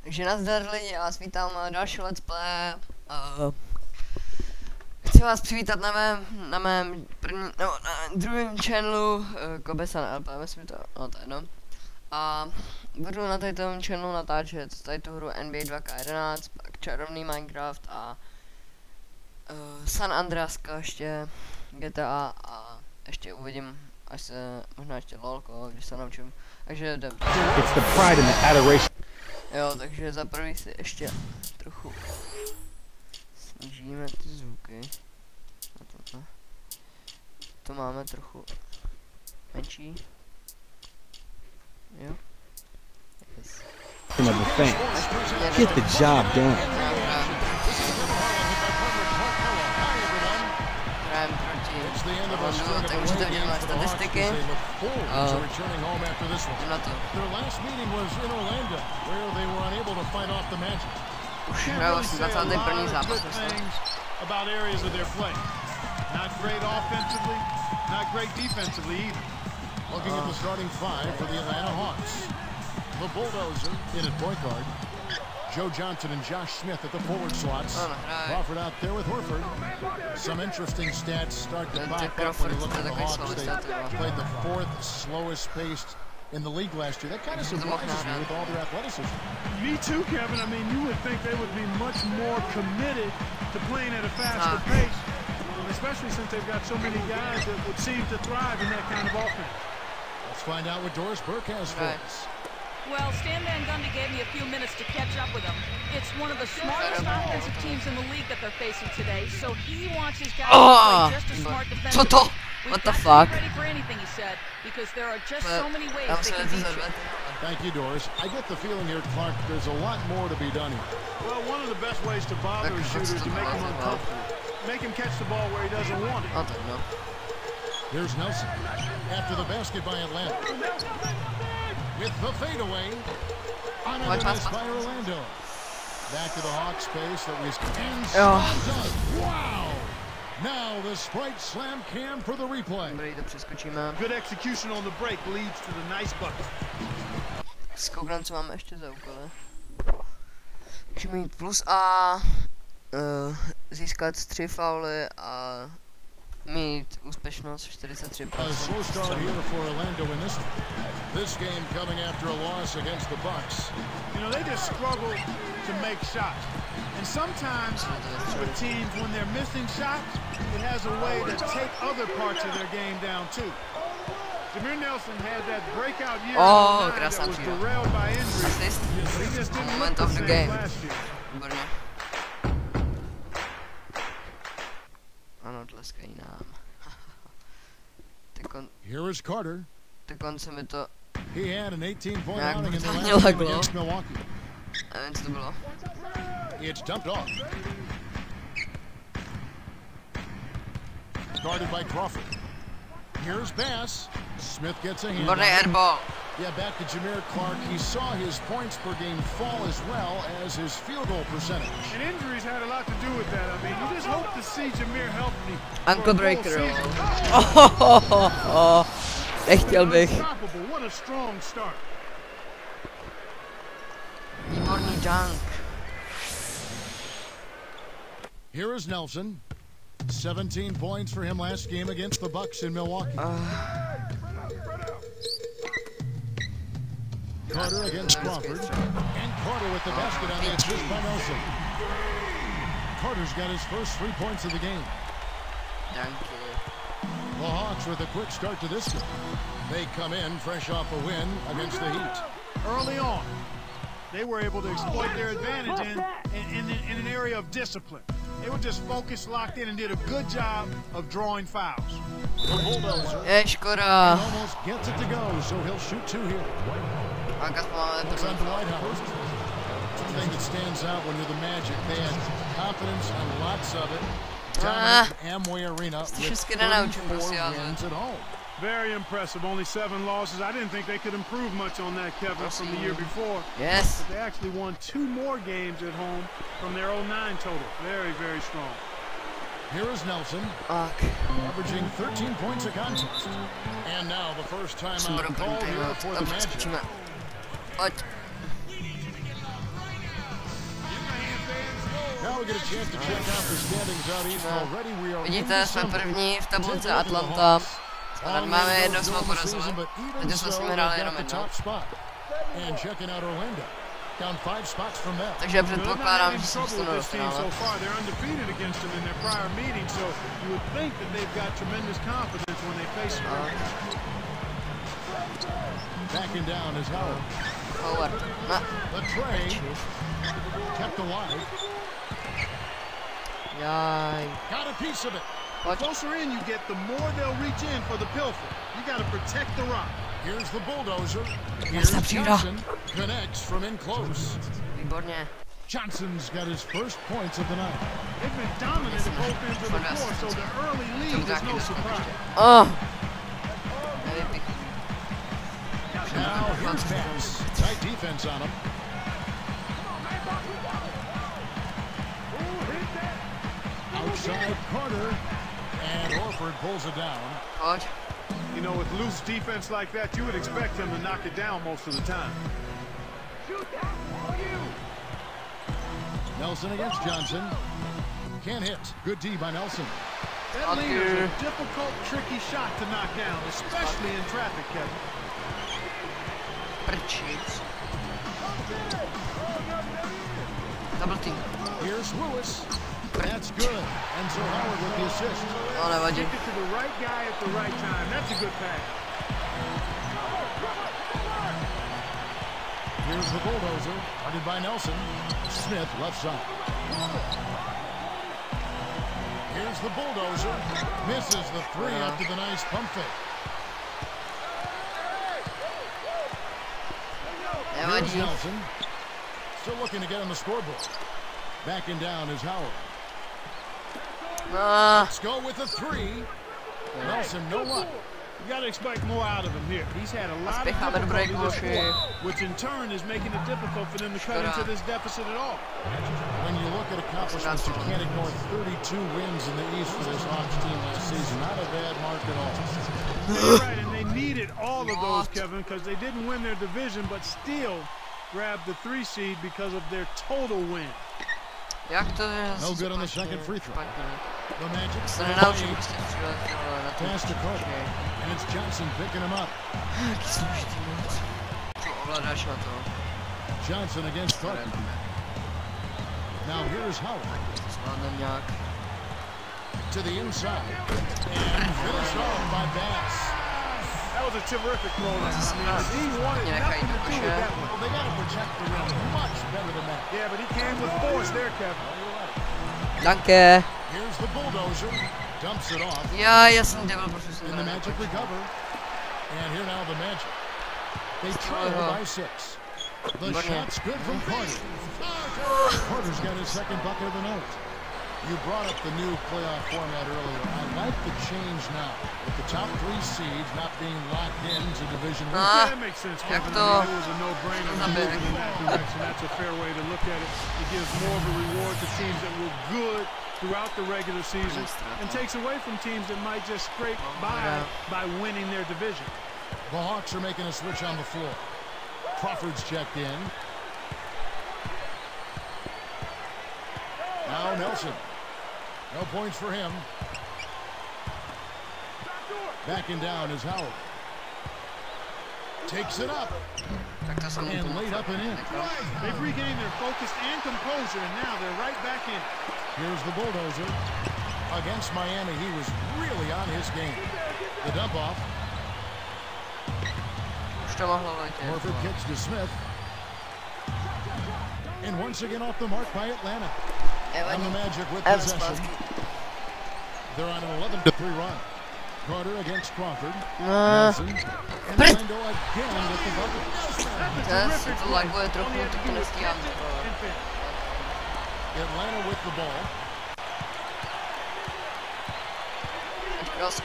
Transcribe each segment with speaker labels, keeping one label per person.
Speaker 1: Takže nazdar lidi, já vás vítám na další let's play. Chci vás přivítat na mém první, no, na druhém channelu Kobesan LP, myslím to, no to je jedno. A budu na tady tom channelu natáčet tady tu hru NBA 2K11, pak čarovný Minecraft a San Andreaska ještě, GTA a ještě uvidím, až se, možná ještě lolko, když se naučím, takže jdem.
Speaker 2: It's the pride and the adoration.
Speaker 1: Jo, takže za prvý si ještě trochu snížíme ty zvuky. To máme trochu menší. Jo. Yes.
Speaker 2: Get the job done.
Speaker 1: Hrajem proti Londu, tak můžete vidět moje statistiky. Na to. Už hraju asi 21. zápas, myslím.
Speaker 3: Not great offensively, not great defensively either. Looking at the starting five for the Atlanta Hawks. The Bulldozer in at point guard. Joe Johnson and Josh Smith at the forward slots. Crawford out there with Horford. Some interesting stats start to pop up when you look at the Hawks. They played the fourth slowest paced in the league last year. That kind of surprises me with all their athleticism.
Speaker 4: Me too, Kevin. I mean, you would think they would be much more committed to playing at a faster pace. Especially since they've got so many guys that would seem to thrive in that kind of offense.
Speaker 3: Let's find out what Doris Burke has for us.
Speaker 5: Well, Stan Van Gundy gave me a few minutes to catch up with them. It's one of the smartest offensive teams in the league that they're facing today, so he wants his guys to play just as smart defensively.
Speaker 1: What the fuck?
Speaker 5: Ready for anything, he said, because there are just so many ways they can beat you.
Speaker 3: Thank you, Doris. I get the feeling here, Clark, there's a lot more to be done here.
Speaker 4: Well, one of the best ways to bother a shooter is to make him uncomfortable. Make him catch the ball where he doesn't want it.
Speaker 1: I don't know.
Speaker 3: Here's Nelson. After the basket by Atlanta. With the fadeaway. On a miss by Orlando. Back to the Hawks space that was done. Wow! Now the Sprite Slam cam for the replay.
Speaker 4: Good execution on the break leads to the nice bucket.
Speaker 1: Zkoukám, co máme ještě za úkoly. Můžeme mít plus A, získat 3 fauly a mít úspěšnost 43%.
Speaker 3: This game coming after a loss against the Bucks.
Speaker 4: You know, they just struggle to make shots. And sometimes with teams, when they're missing shots, it has a way to take other parts of their game down too. Jameer Nelson had that breakout year that was derailed by injuries. He just didn't look the same last year.
Speaker 1: Ano, tleskají nám.
Speaker 3: Here is Carter.
Speaker 1: Dokonce mi to
Speaker 3: He had an 18-point outing in the
Speaker 1: brutálně
Speaker 3: last game
Speaker 1: laglo.
Speaker 3: against Milwaukee.
Speaker 1: Nevím, co to bylo.
Speaker 3: It's dumped off. Guarded by Crawford. Here's Bass. Smith gets a hand.
Speaker 1: Výborný airball.
Speaker 3: Yeah, back to Jameer Clark. He saw his points per game fall as well as his field goal percentage.
Speaker 4: And injuries had a lot to do with that. I mean, you just hope to see Jameer healthy.
Speaker 1: Ankle breaker. Nechtěl bych.
Speaker 4: What a strong start.
Speaker 1: Výborný dunk.
Speaker 3: Here is Nelson. 17 points for him last game against the Bucks in Milwaukee. Carter against Crawford. And Carter with the basket on the assist by Nelson. Carter's got his first 3 points of the game. The Hawks with a quick start to this game. They come in fresh off a win against the Heat.
Speaker 4: Early on, they were able to exploit their advantage in an area of discipline. They were just focused, locked in, and did a good job of drawing fouls.
Speaker 3: The Bulldozer almost gets it to go, so he'll shoot 2 here. It's on Dwight Howard. The thing that stands out when you're the Magic, they had confidence and lots of it. Down at Amway Arena with 34 wins at home.
Speaker 4: Very impressive. Only 7 losses. I didn't think they could improve much on that, Kevin, from the year before.
Speaker 1: Yes.
Speaker 4: But they actually won 2 more games at home from their 09 total. Very, very strong.
Speaker 3: Here is Nelson, averaging 13 points a contest. And now the first time out called here for the Magic.
Speaker 1: Vidíte, jsme první v tabulce Atlanta. Snad máme jedno jsme porazili. Teď jsme s nimi hráli jenom jedno. Takže předpokládám, že se dostanu do finále.
Speaker 3: Backing down is Howard.
Speaker 1: Howard. No.
Speaker 3: The tray kept alive.
Speaker 1: Jaj.
Speaker 3: Got a piece of it.
Speaker 4: The closer in you get, the more they'll reach in for the pilfer. You got to protect the rock.
Speaker 3: Here's the bulldozer. Here's Johnson. Connects from in close.
Speaker 1: Výborně.
Speaker 3: Johnson's got his first points of the night.
Speaker 4: They've been dominant at both ends of the court, so the early lead is no surprise.
Speaker 1: Oh.
Speaker 3: Now here's Bass. Tight defense on him. Outside Carter. And Orford pulls it down.
Speaker 1: Pojď.
Speaker 4: You know, with loose defense like that, you would expect him to knock it down most of the time.
Speaker 3: Nelson against Johnson. Can't hit. Good D by Nelson.
Speaker 4: That lead is a difficult, tricky shot to knock down, especially in traffic, Kevin.
Speaker 1: Prčíc. Double team.
Speaker 3: Here's Lewis. That's good. And so Howard with the assist.
Speaker 1: No, nevadí.
Speaker 4: Get it to the right guy at the right time. That's a good pass.
Speaker 3: Here's the bulldozer. Guarded by Nelson. Smith left side. Here's the bulldozer. Misses the three after the nice pump fake. Here's Nelson. Still looking to get on the scoreboard. Backing down is Howard. Let's go with a three. Nelson, no luck.
Speaker 4: You got to expect more out of him here. He's had a lot of difficulty this quarter, which in turn is making it difficult for them to cut into this deficit at all.
Speaker 3: When you look at accomplishments, you can't ignore 32 wins in the East for this Hawks team last season. Not a bad mark at all.
Speaker 4: That's right, and they needed all of those, Kevin, because they didn't win their division, but still grabbed the 3 seed because of their total win.
Speaker 3: No good on the second free throw. The Magic. Pass to Carter. And it's Johnson picking him up. Johnson against Carter. Now here's Howard. To the inside. And finished off by Bass.
Speaker 4: That was a terrific throw. He wanted nothing to do with that one.
Speaker 3: Well, they got to protect the rim much better than that.
Speaker 4: Yeah, but he came with force there, Kevin.
Speaker 1: Danke.
Speaker 3: Here's the bulldozer. Dumps it off.
Speaker 1: Ja jsem dělal profesionálně.
Speaker 3: And the Magic recover. And here now the Magic. They trail by 6. The shot's good from Carter. Carter's got his second bucket of the night. You brought up the new playoff format earlier. I like the change now, with the top 3 seeds not being locked into division.
Speaker 4: Yeah, that makes sense, Kevin. It was a no-brainer to move in that direction. That's a fair way to look at it. It gives more of a reward to teams that were good throughout the regular season and takes away from teams that might just scrape by winning their division.
Speaker 3: The Hawks are making a switch on the floor. Crawford's checked in. Now Nelson. No points for him. Backing down is Howard. Takes it up. And laid up and in.
Speaker 4: They've regained their focus and composure, and now they're right back in.
Speaker 3: Here's the bulldozer. Against Miami, he was really on his game. The dump off. Horford kicks to Smith. And once again off the mark by Atlanta. And the Magic with possession. They're on an 11-3 run. Carter against Crawford. Nelson. And Orlando again with the bucket. Atlanta with the ball.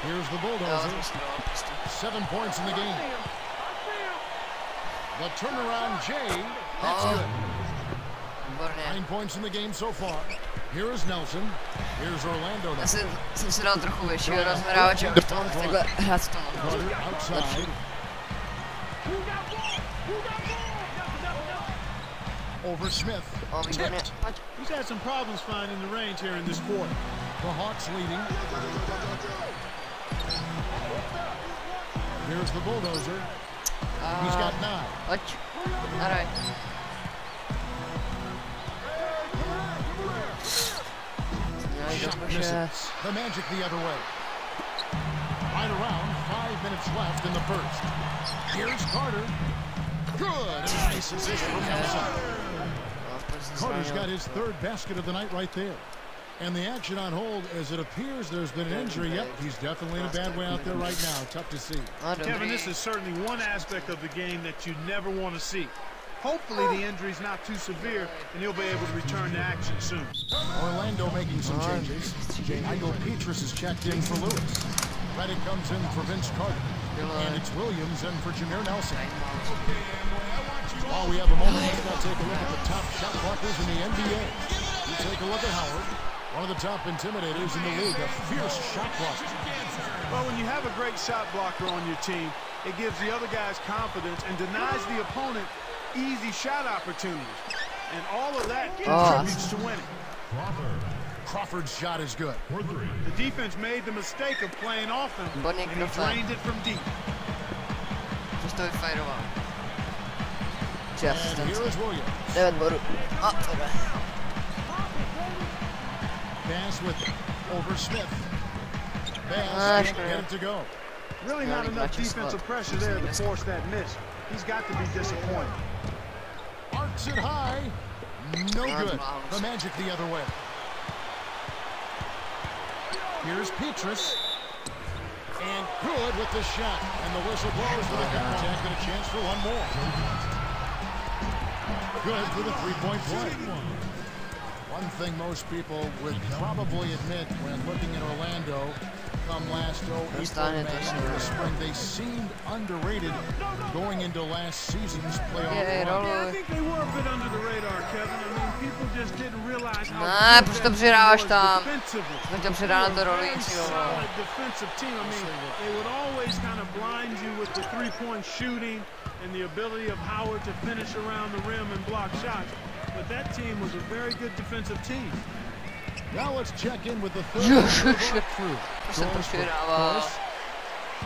Speaker 3: Here's the bulldozer. 7 points in the game. The turnaround Jay. That's good. 9 points in the game so far. Here is Nelson. Here's Orlando.
Speaker 1: Já jsem si dal trochu většího rozhrávače, už to mohl takhle hrát s tom.
Speaker 3: Over Smith.
Speaker 1: O, výborně.
Speaker 3: Tipped.
Speaker 1: Pojď.
Speaker 4: He's had some problems finding the range here in this quarter.
Speaker 3: The Hawks leading. Here's the bulldozer. He's got 9.
Speaker 1: Pojď. Hraj.
Speaker 3: Shot misses. The Magic the other way. Right around 5 minutes left in the first. Here's Carter. Good. Nice assist from Nelson. Carter's got his 3rd basket of the night right there. And the action on hold, as it appears there's been an injury. Yep, he's definitely in a bad way out there right now. Tough to see.
Speaker 4: Kevin, this is certainly one aspect of the game that you never want to see. Hopefully the injury's not too severe and he'll be able to return to action soon.
Speaker 3: Orlando making some changes. Michael Petrus is checked in for Lewis. Reddick comes in for Vince Carter. And it's Williams in for Jameer Nelson. While we have a moment, let's now take a look at the top shot blockers in the NBA. You take a look at Howard, one of the top intimidators in the league, a fierce shot blocker.
Speaker 4: Well, when you have a great shot blocker on your team, it gives the other guys confidence and denies the opponent easy shot opportunities. And all of that contributes to winning.
Speaker 3: Crawford's shot is good.
Speaker 4: The defense made the mistake of playing off him, and he drained it from deep.
Speaker 1: Just to vyfajroval.
Speaker 3: And here is Williams.
Speaker 1: 9 bodů. A, tohle.
Speaker 3: Bass with it. Over Smith. Bass can't get it to go.
Speaker 4: Really not enough defensive pressure there to force that miss. He's got to be disappointed.
Speaker 3: Arcs it high. No good. The Magic the other way. Here's Petrus. And good with the shot. And the whistle blows for the contact and a chance for one more. Good for the three-point play. One thing most people would probably admit when looking at Orlando come last April, May, into the spring, they seemed underrated going into last season's playoff run.
Speaker 4: Yeah, I think they were a bit under the radar, Kevin. I mean, people just didn't realize how
Speaker 1: Ne, proč to přidáváš tam?
Speaker 4: defensively.
Speaker 1: Jsem tě přidal na to
Speaker 4: Very
Speaker 1: rolujícího.
Speaker 4: solid defensive team. I mean, they would always kind of blind you with the three-point shooting and the ability of Howard to finish around the rim and block shots. But that team was a very good defensive team.
Speaker 3: Now let's check in with the third through.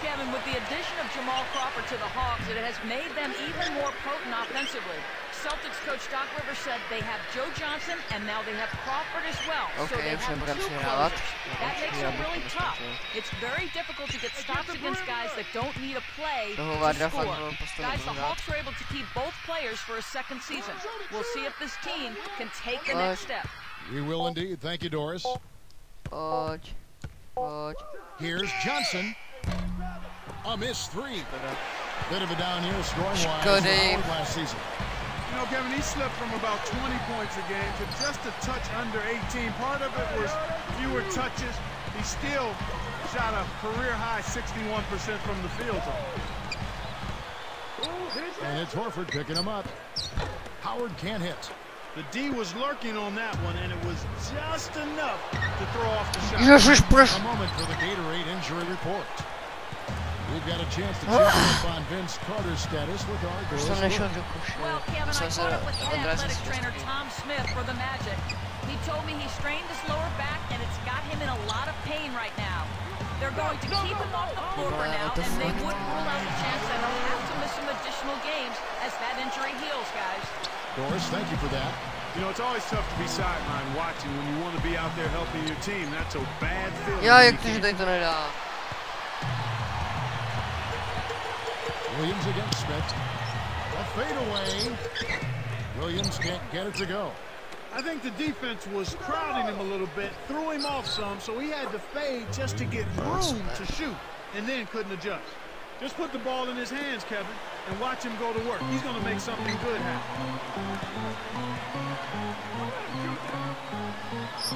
Speaker 5: Kevin, with the addition of Jamal Crawford to the Hawks, it has made them even more potent offensively. Celtics coach Doc Rivers said they have Joe Johnson and now they have Crawford as well. So they have 2 closers. That makes it really tough. It's very difficult to get stops against guys that don't need a play to score. Guys, the Hawks were able to keep both players for a second season. We'll see if this team can take the next step.
Speaker 3: We will indeed. Thank you, Doris.
Speaker 1: Pojď. Pojď.
Speaker 3: Here's Johnson. A missed 3. Bit of a down year scoring-wise last season.
Speaker 4: You know, Kevin, he slipped from about 20 points a game to just a touch under 18. Part of it was fewer touches. He still shot a career-high 61% from the field zone.
Speaker 3: And it's Horford picking him up. Howard can't hit.
Speaker 4: The D was lurking on that one, and it was just enough to throw off the shot.
Speaker 3: A moment for the Gatorade injury report. We've got a chance to check up on Vince Carter's status with our Doris.
Speaker 5: Well, Kevin, I caught up with head athletic trainer Tom Smith for the Magic. He told me he strained his lower back, and it's got him in a lot of pain right now. They're going to keep him off the floor for now, and they wouldn't rule out the chance that he'll have to miss some additional games as that injury heals, guys.
Speaker 3: Doris, thank you for that.
Speaker 4: You know, it's always tough to be sideline watching when you want to be out there helping your team. That's a bad feeling.
Speaker 1: Já, jak to, že tady to nedá.
Speaker 3: Williams against Smith. A fadeaway. Williams can't get it to go.
Speaker 4: I think the defense was crowding him a little bit, threw him off some, so he had to fade just to get room to shoot, and then couldn't adjust. Just put the ball in his hands, Kevin, and watch him go to work. He's going to make something good happen.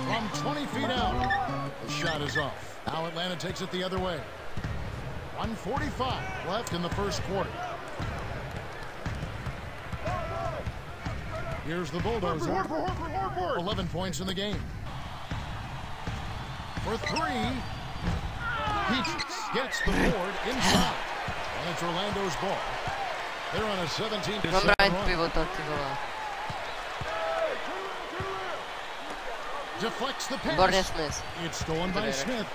Speaker 3: From 20 feet out, the shot is off. Now Atlanta takes it the other way. 1:45 left in the first quarter. Here's the bulldozer. 11 points in the game. For 3, Peaches gets the board inside. And it's Orlando's ball. They're on a 17-7 run. Deflects the pass.
Speaker 1: Výborně Smith.
Speaker 3: It's stolen by Smith.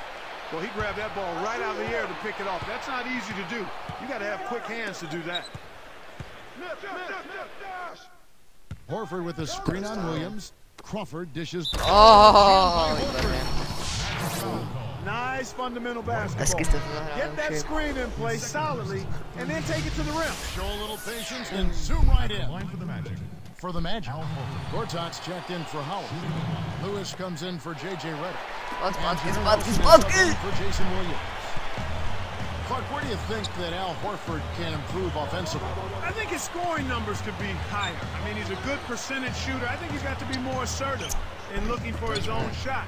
Speaker 4: Well, he grabbed that ball right out of the air to pick it off. That's not easy to do. You got to have quick hands to do that.
Speaker 3: Horford with the screen on Williams. Crawford dishes.
Speaker 1: Oh, výborně.
Speaker 4: Nice fundamental basketball. Get that screen in place solidly and then take it to the rim.
Speaker 3: Show a little patience and zoom right in. Line for the Magic. For the Magic. Gortat's checked in for Howard. Lewis comes in for J.J. Redick. For Jason Williams. Clark, where do you think that Al Horford can improve offensively?
Speaker 4: I think his scoring numbers could be higher. I mean, he's a good percentage shooter. I think he's got to be more assertive in looking for his own shot.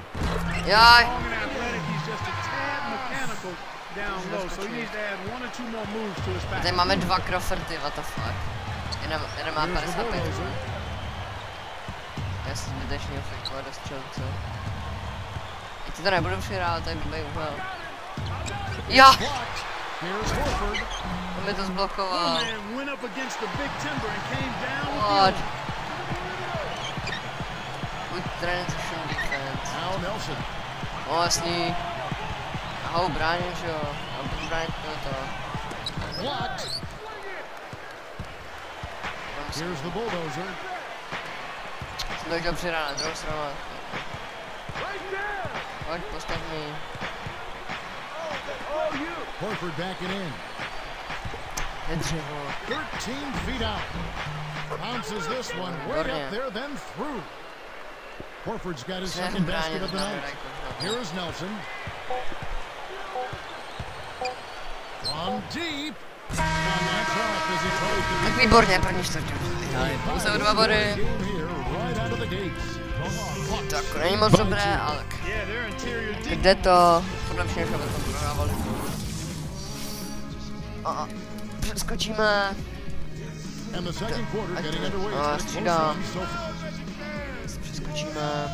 Speaker 1: Yeah.
Speaker 4: Strong and athletic, he's just a tad mechanical down low, so he needs to add 1 or 2 more moves to his pass.
Speaker 1: Tady máme 2 Crawfordy, what the fuck. Jeden má 55. Já si zbytečně fikovat do střelce. Já ti to nebudu přihrát, to je blbý úhel. Ja! On mi to zblokoval. What? Good transition defense. No jasný. Ahoj, bráním, že jo. A budu bránit tohoto.
Speaker 3: Here's the bulldozer.
Speaker 1: Jsem to chtěl přihrát na druhou stranu. Pojď, postav mi.
Speaker 3: Horford backing in. 13 feet out. Bounces this one way up there, then through. Horford's got his second basket of the night. Here is Nelson. From deep.
Speaker 1: Tak výborně, první čtvrtinu. Jsou 2 body. Tak to není moc dobré, ale kde to? Podle mě všechno bychom prohrávali. Přeskočíme. Střídám. Přeskočíme.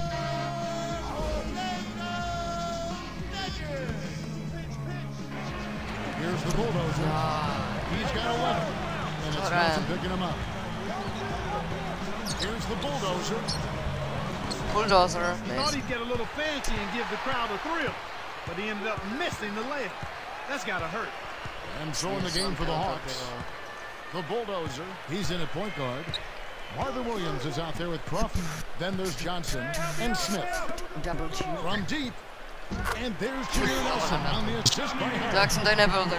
Speaker 3: Here's the bulldozer. He's got 11. And it's Nelson picking him up. Here's the bulldozer.
Speaker 1: Bulldozer.
Speaker 4: He thought he'd get a little fancy and give the crowd a thrill, but he ended up missing the layup. That's gotta hurt.
Speaker 3: And so in the game for the Hawks. The bulldozer. He's in at point guard. Marvin Williams is out there with Crawford. Then there's Johnson and Smith.
Speaker 1: Double team.
Speaker 3: From deep. And there's Junior Nelson on the assist by Harris.
Speaker 1: Tak jsem tady nebyl, tak...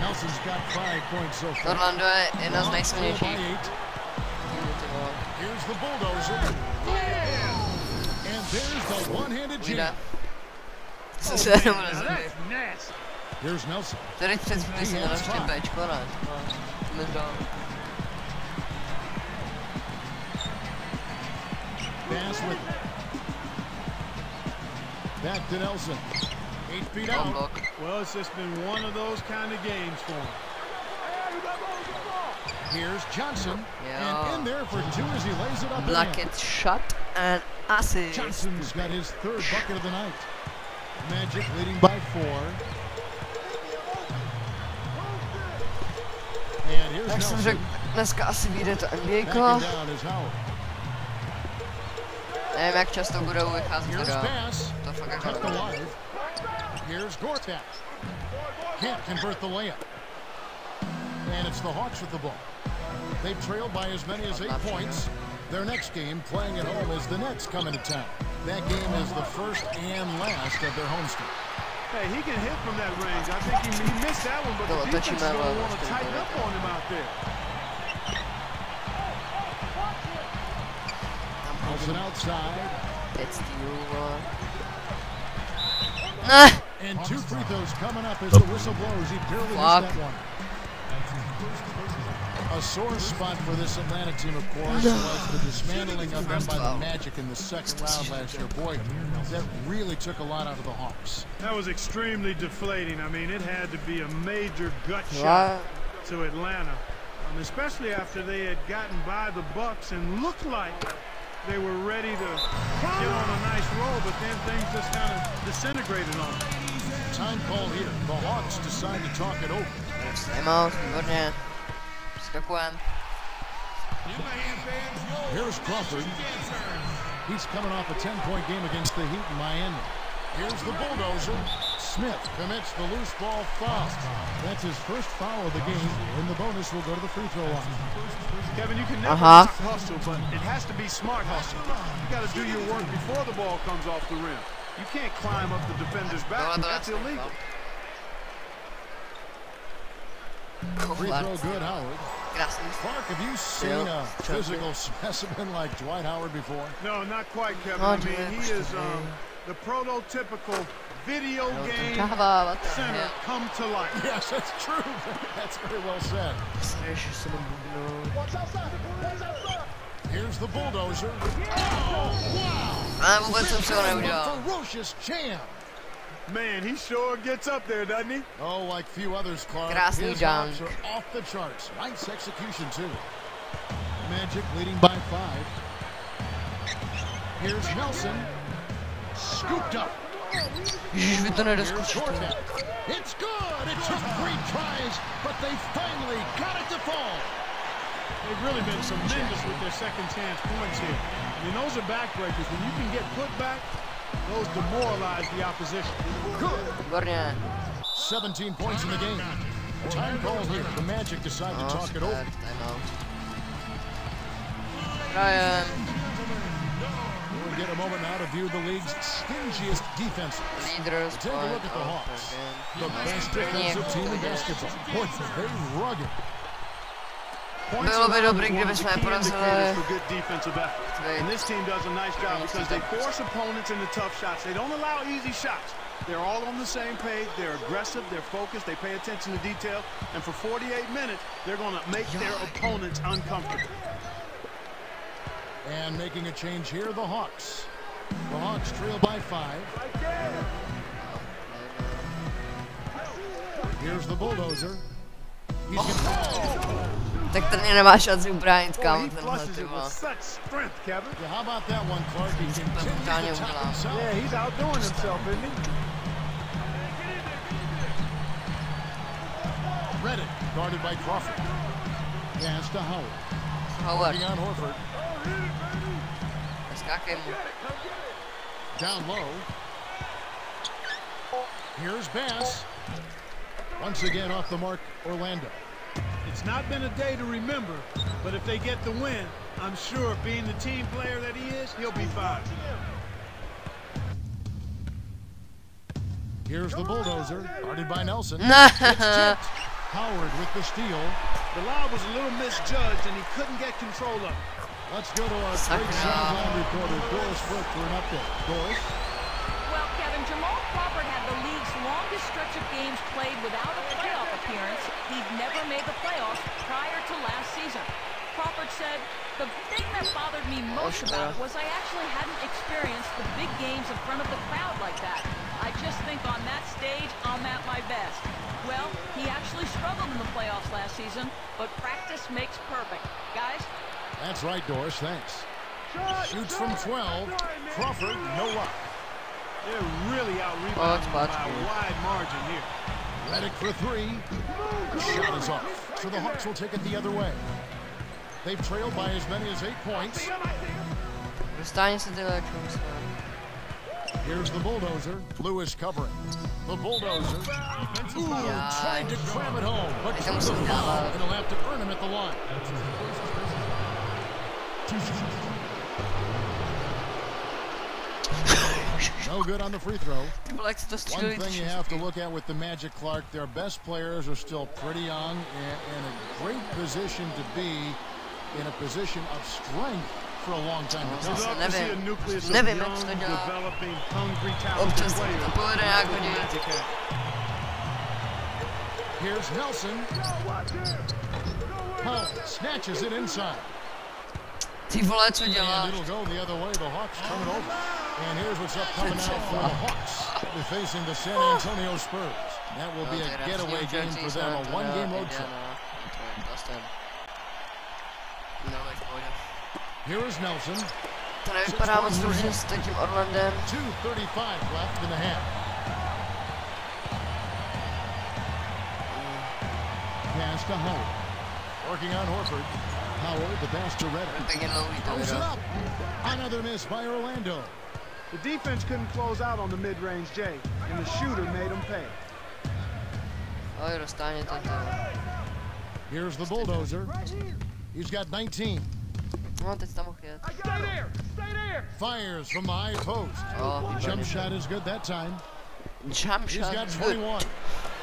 Speaker 3: Nelson's got 5 points so far.
Speaker 1: Orlando je jedna z nejsilnějších.
Speaker 3: Here's the bulldozer. And there's the one-handed jam. Here's Nelson.
Speaker 1: Tady před chvíli si dal ještě Bčko, ne?
Speaker 3: Pass with it. Back to Nelson. 8 feet out.
Speaker 4: Well, it's just been one of those kind of games for him.
Speaker 3: Here's Johnson. And in there for 2 as he lays it up.
Speaker 1: Bucket shot and assist.
Speaker 3: Johnson's got his 3rd bucket of the night. Magic leading by 4. And here's Nelson.
Speaker 1: Dneska asi vyjde to NBA. Nevím, jak často budou vycházet teda. To fakt jako dobré.
Speaker 3: Here's Gortat. Can't convert the layup. And it's the Hawks with the ball. They've trailed by as many as 8 points. Their next game, playing at home, is the Nets coming to town. That game is the first and last of their homestand.
Speaker 4: Hey, he can hit from that range. I think he missed that one, but the defense is going to want to tighten up on him out there.
Speaker 3: Nelson outside.
Speaker 1: It's
Speaker 3: and 2 free throws coming up as the whistle blows. He barely missed that one. A sore spot for this Atlanta team, of course, was the dismantling of them by the Magic in the 2nd round last year. Boy, that really took a lot out of the Hawks.
Speaker 4: That was extremely deflating. I mean, it had to be a major gut shot to Atlanta, especially after they had gotten by the Bucks and looked like they were ready to get on a nice roll, but then things just kind of disintegrated on them.
Speaker 3: Time call here. The Hawks decide to talk it over. Here's Crawford. He's coming off a 10-point game against the Heat in Miami. Here's the bulldozer. Smith commits the loose ball foul. That's his first foul of the game, and the bonus will go to the free throw line.
Speaker 4: Kevin, you can never hustle, but it has to be smart hustle. You got to do your work before the ball comes off the rim. You can't climb up the defender's back. That's illegal.
Speaker 3: Free throw good, Howard. Clark, have you seen a physical specimen like Dwight Howard before?
Speaker 4: No, not quite, Kevin. I mean, he is the prototypical video game center come to life.
Speaker 3: Yes, that's true. That's very well said. Here's the bulldozer. Oh, wow! Ferocious jam.
Speaker 4: Man, he sure gets up there, doesn't he?
Speaker 3: Oh, like few others, Clark. His hops are off the charts. Nice execution, too. Magic leading by 5. Here's Nelson. Scooped up. It's good. It took 3 tries, but they finally got it to fall.
Speaker 4: They've really been tremendous with their second chance points here. I mean, those are backbreakers. When you can get put back, those demoralize the opposition.
Speaker 3: Good. 17 points in the game. Time call here. The Magic decide to talk it over. We'll get a moment now to view the league's stingiest defense. Take a look at the Hawks. The best defensive team in basketball. Boy, they're rugged.
Speaker 1: Bylo by dobrý, kdyby jsme porazili.
Speaker 4: And this team does a nice job because they force opponents into tough shots. They don't allow easy shots. They're all on the same page. They're aggressive. They're focused. They pay attention to detail. And for 48 minutes, they're going to make their opponents uncomfortable.
Speaker 3: And making a change here, the Hawks. The Hawks trail by 5. Here's the bulldozer. He's
Speaker 1: Tak ten je nemá šanci ubránit, kámo, tenhle, ty vole.
Speaker 3: How about that one, Clark?
Speaker 4: Yeah, he's outdoing himself, isn't he?
Speaker 3: Reddick, guarded by Crawford. Pass to Howard.
Speaker 1: Howard.
Speaker 3: On Horford.
Speaker 1: Skákej mu.
Speaker 3: Down low. Here's Bass. Once again off the mark, Orlando.
Speaker 4: It's not been a day to remember, but if they get the win, I'm sure being the team player that he is, he'll be fine.
Speaker 3: Here's the bulldozer, guarded by Nelson. Howard with the steal.
Speaker 4: The lob was a little misjudged, and he couldn't get control of it.
Speaker 3: Let's go to our great sideline reporter, Doris Burke, for an update. Doris?
Speaker 5: Well, Kevin, Jamal Crawford had the league's longest stretch of games played without a playoff appearance. He'd never made the playoffs prior to last season. Crawford said, the thing that bothered me most about it was I actually hadn't experienced the big games in front of the crowd like that. I just think on that stage, I'm at my best. Well, he actually struggled in the playoffs last season, but practice makes perfect. Guys?
Speaker 3: That's right, Doris. Thanks. Shoots from 12. Crawford, no luck.
Speaker 4: They're really out-rebounding by a wide margin here.
Speaker 3: Reddick for 3. Shot is off. So the Hawks will take it the other way. They've trailed by as many as 8 points. Here's the bulldozer. Lewis covering. The bulldozer. Trying to cram it home, but and he'll have to earn him at the line. No good on the free throw. One thing you have to look at with the Magic, Clark, their best players are still pretty young and in a great position to be in a position of strength for a long time to come.
Speaker 4: You'd love to see a nucleus of young, developing, hungry, talented players.
Speaker 3: Here's Nelson. Hull snatches it inside.
Speaker 1: Ty vole, co děláš?
Speaker 3: And it'll go the other way. The Hawks turn it over. And here's what's up coming out for the Hawks. They're facing the San Antonio Spurs. That will be a getaway game for them, a one-game road trip. Here is Nelson.
Speaker 1: To nevypadá moc dobře s tím Orlandem.
Speaker 3: 2:35 left in the half. Pass to Howard. Working on Horford. Howard, the pass to Reddick. Goes it up. Another miss by Orlando.
Speaker 4: The defense couldn't close out on the mid-range J, and the shooter made them pay.
Speaker 1: Oj, rozstanie ten.
Speaker 3: Here's the bulldozer. He's got 19.
Speaker 1: No, teď tam uchyt.
Speaker 4: Stay there! Stay there!
Speaker 3: Fires from the high post.
Speaker 1: Oh,
Speaker 3: Jump shot is good that time.
Speaker 1: Jump
Speaker 3: He's
Speaker 1: shot.
Speaker 3: got 21.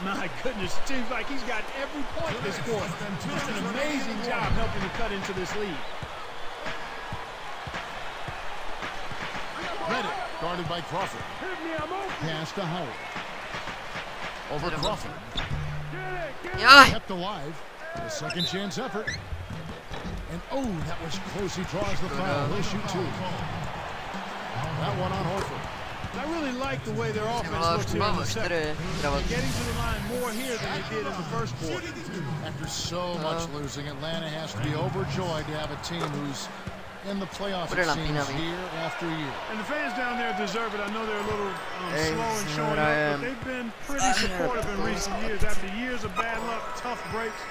Speaker 4: My goodness, seems like he's got every point this quarter. Just an amazing job helping to cut into this lead.
Speaker 3: Ready, guarded by Crawford. Pass to Howard. Over Crawford.
Speaker 1: Ja!
Speaker 3: Kept alive. A second chance effort. And oh, that was close. He draws the foul. He'll shoot two. That one on Horford.
Speaker 4: I really like the way their offense looks here in the second. They're getting to the line more here than they did in the first quarter.
Speaker 3: After so much losing, Atlanta has to be overjoyed to have a team who's in the playoffs, it seems, year after year.
Speaker 4: And the fans down there deserve it. I know they're a little slow in showing up, but they've been pretty supportive in recent years. After years of bad luck, tough breaks,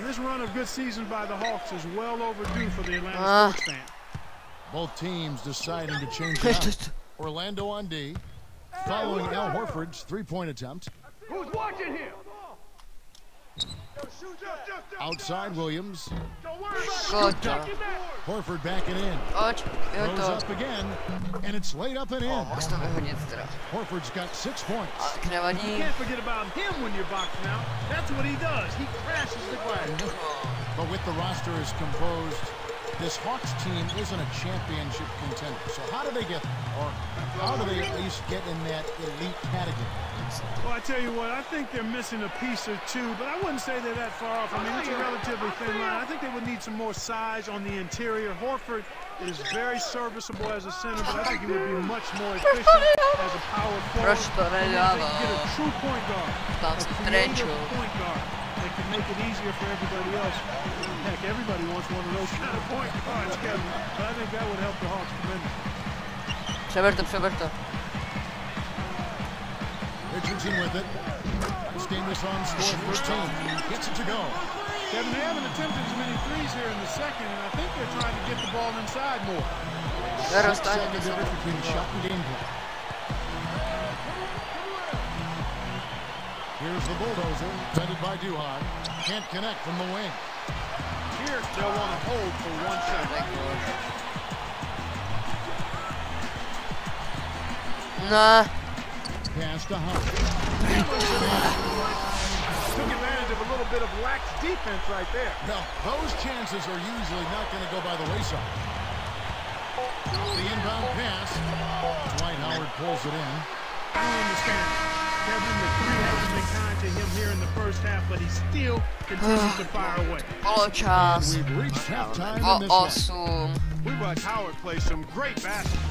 Speaker 4: this run of good seasons by the Hawks is well overdue for the Atlanta sports fan.
Speaker 3: Both teams deciding to change it up. Orlando on D, following Al Horford's three-point attempt.
Speaker 4: Who's watching him?
Speaker 3: Outside Williams.
Speaker 1: Goda.
Speaker 3: Horford backing in.
Speaker 1: Chodź,
Speaker 3: Throws up again, and it's laid up and in.
Speaker 1: O, mocno wychodzi teraz.
Speaker 3: Horford's got 6 points.
Speaker 4: You
Speaker 1: Knewali.
Speaker 4: can't forget about him when you're boxing out. That's what he does. He crashes the glass.
Speaker 3: But with the roster as composed, this Hawks team isn't a championship contender. So how do they get there? Or how do they at least get in that elite category?
Speaker 4: Well, I tell you what, I think they're missing a piece or two, but I wouldn't say they're that far off. I mean, it's a relatively thin line. I think they would need some more size on the interior. Horford is very serviceable as a center, but I think he would be much more efficient as a power forward. And if they can get a true point guard, a creative point guard that can make it easier for everybody else. Heck, everybody wants one of those kind of point guards, Kevin. But I think that would help the Hawks tremendously.
Speaker 1: Przeberto.
Speaker 3: Richardson with it. Stainless on score 13. Gets it to go.
Speaker 4: Kevin, they haven't attempted as many threes here in the second, and I think they're trying to get the ball inside more.
Speaker 3: 6 seconds difference between shot and game play. Here's the bulldozer, defended by Duhan. Can't connect from the wing.
Speaker 4: Here, they'll want to hold for 1 second.
Speaker 1: Nah.
Speaker 3: Pass to Howard.
Speaker 4: Took advantage of a little bit of lax defense right there.
Speaker 3: Now, those chances are usually not going to go by the wayside. The inbound pass. Dwight Howard pulls it in.
Speaker 4: I don't understand. Kevin, the three hasn't been kind to him here in the first half, but he still continues to fire away.
Speaker 1: Polo czas.
Speaker 3: We've reached halftime
Speaker 1: O
Speaker 3: in this one.
Speaker 1: 8.
Speaker 4: We watched Howard play some great basketball.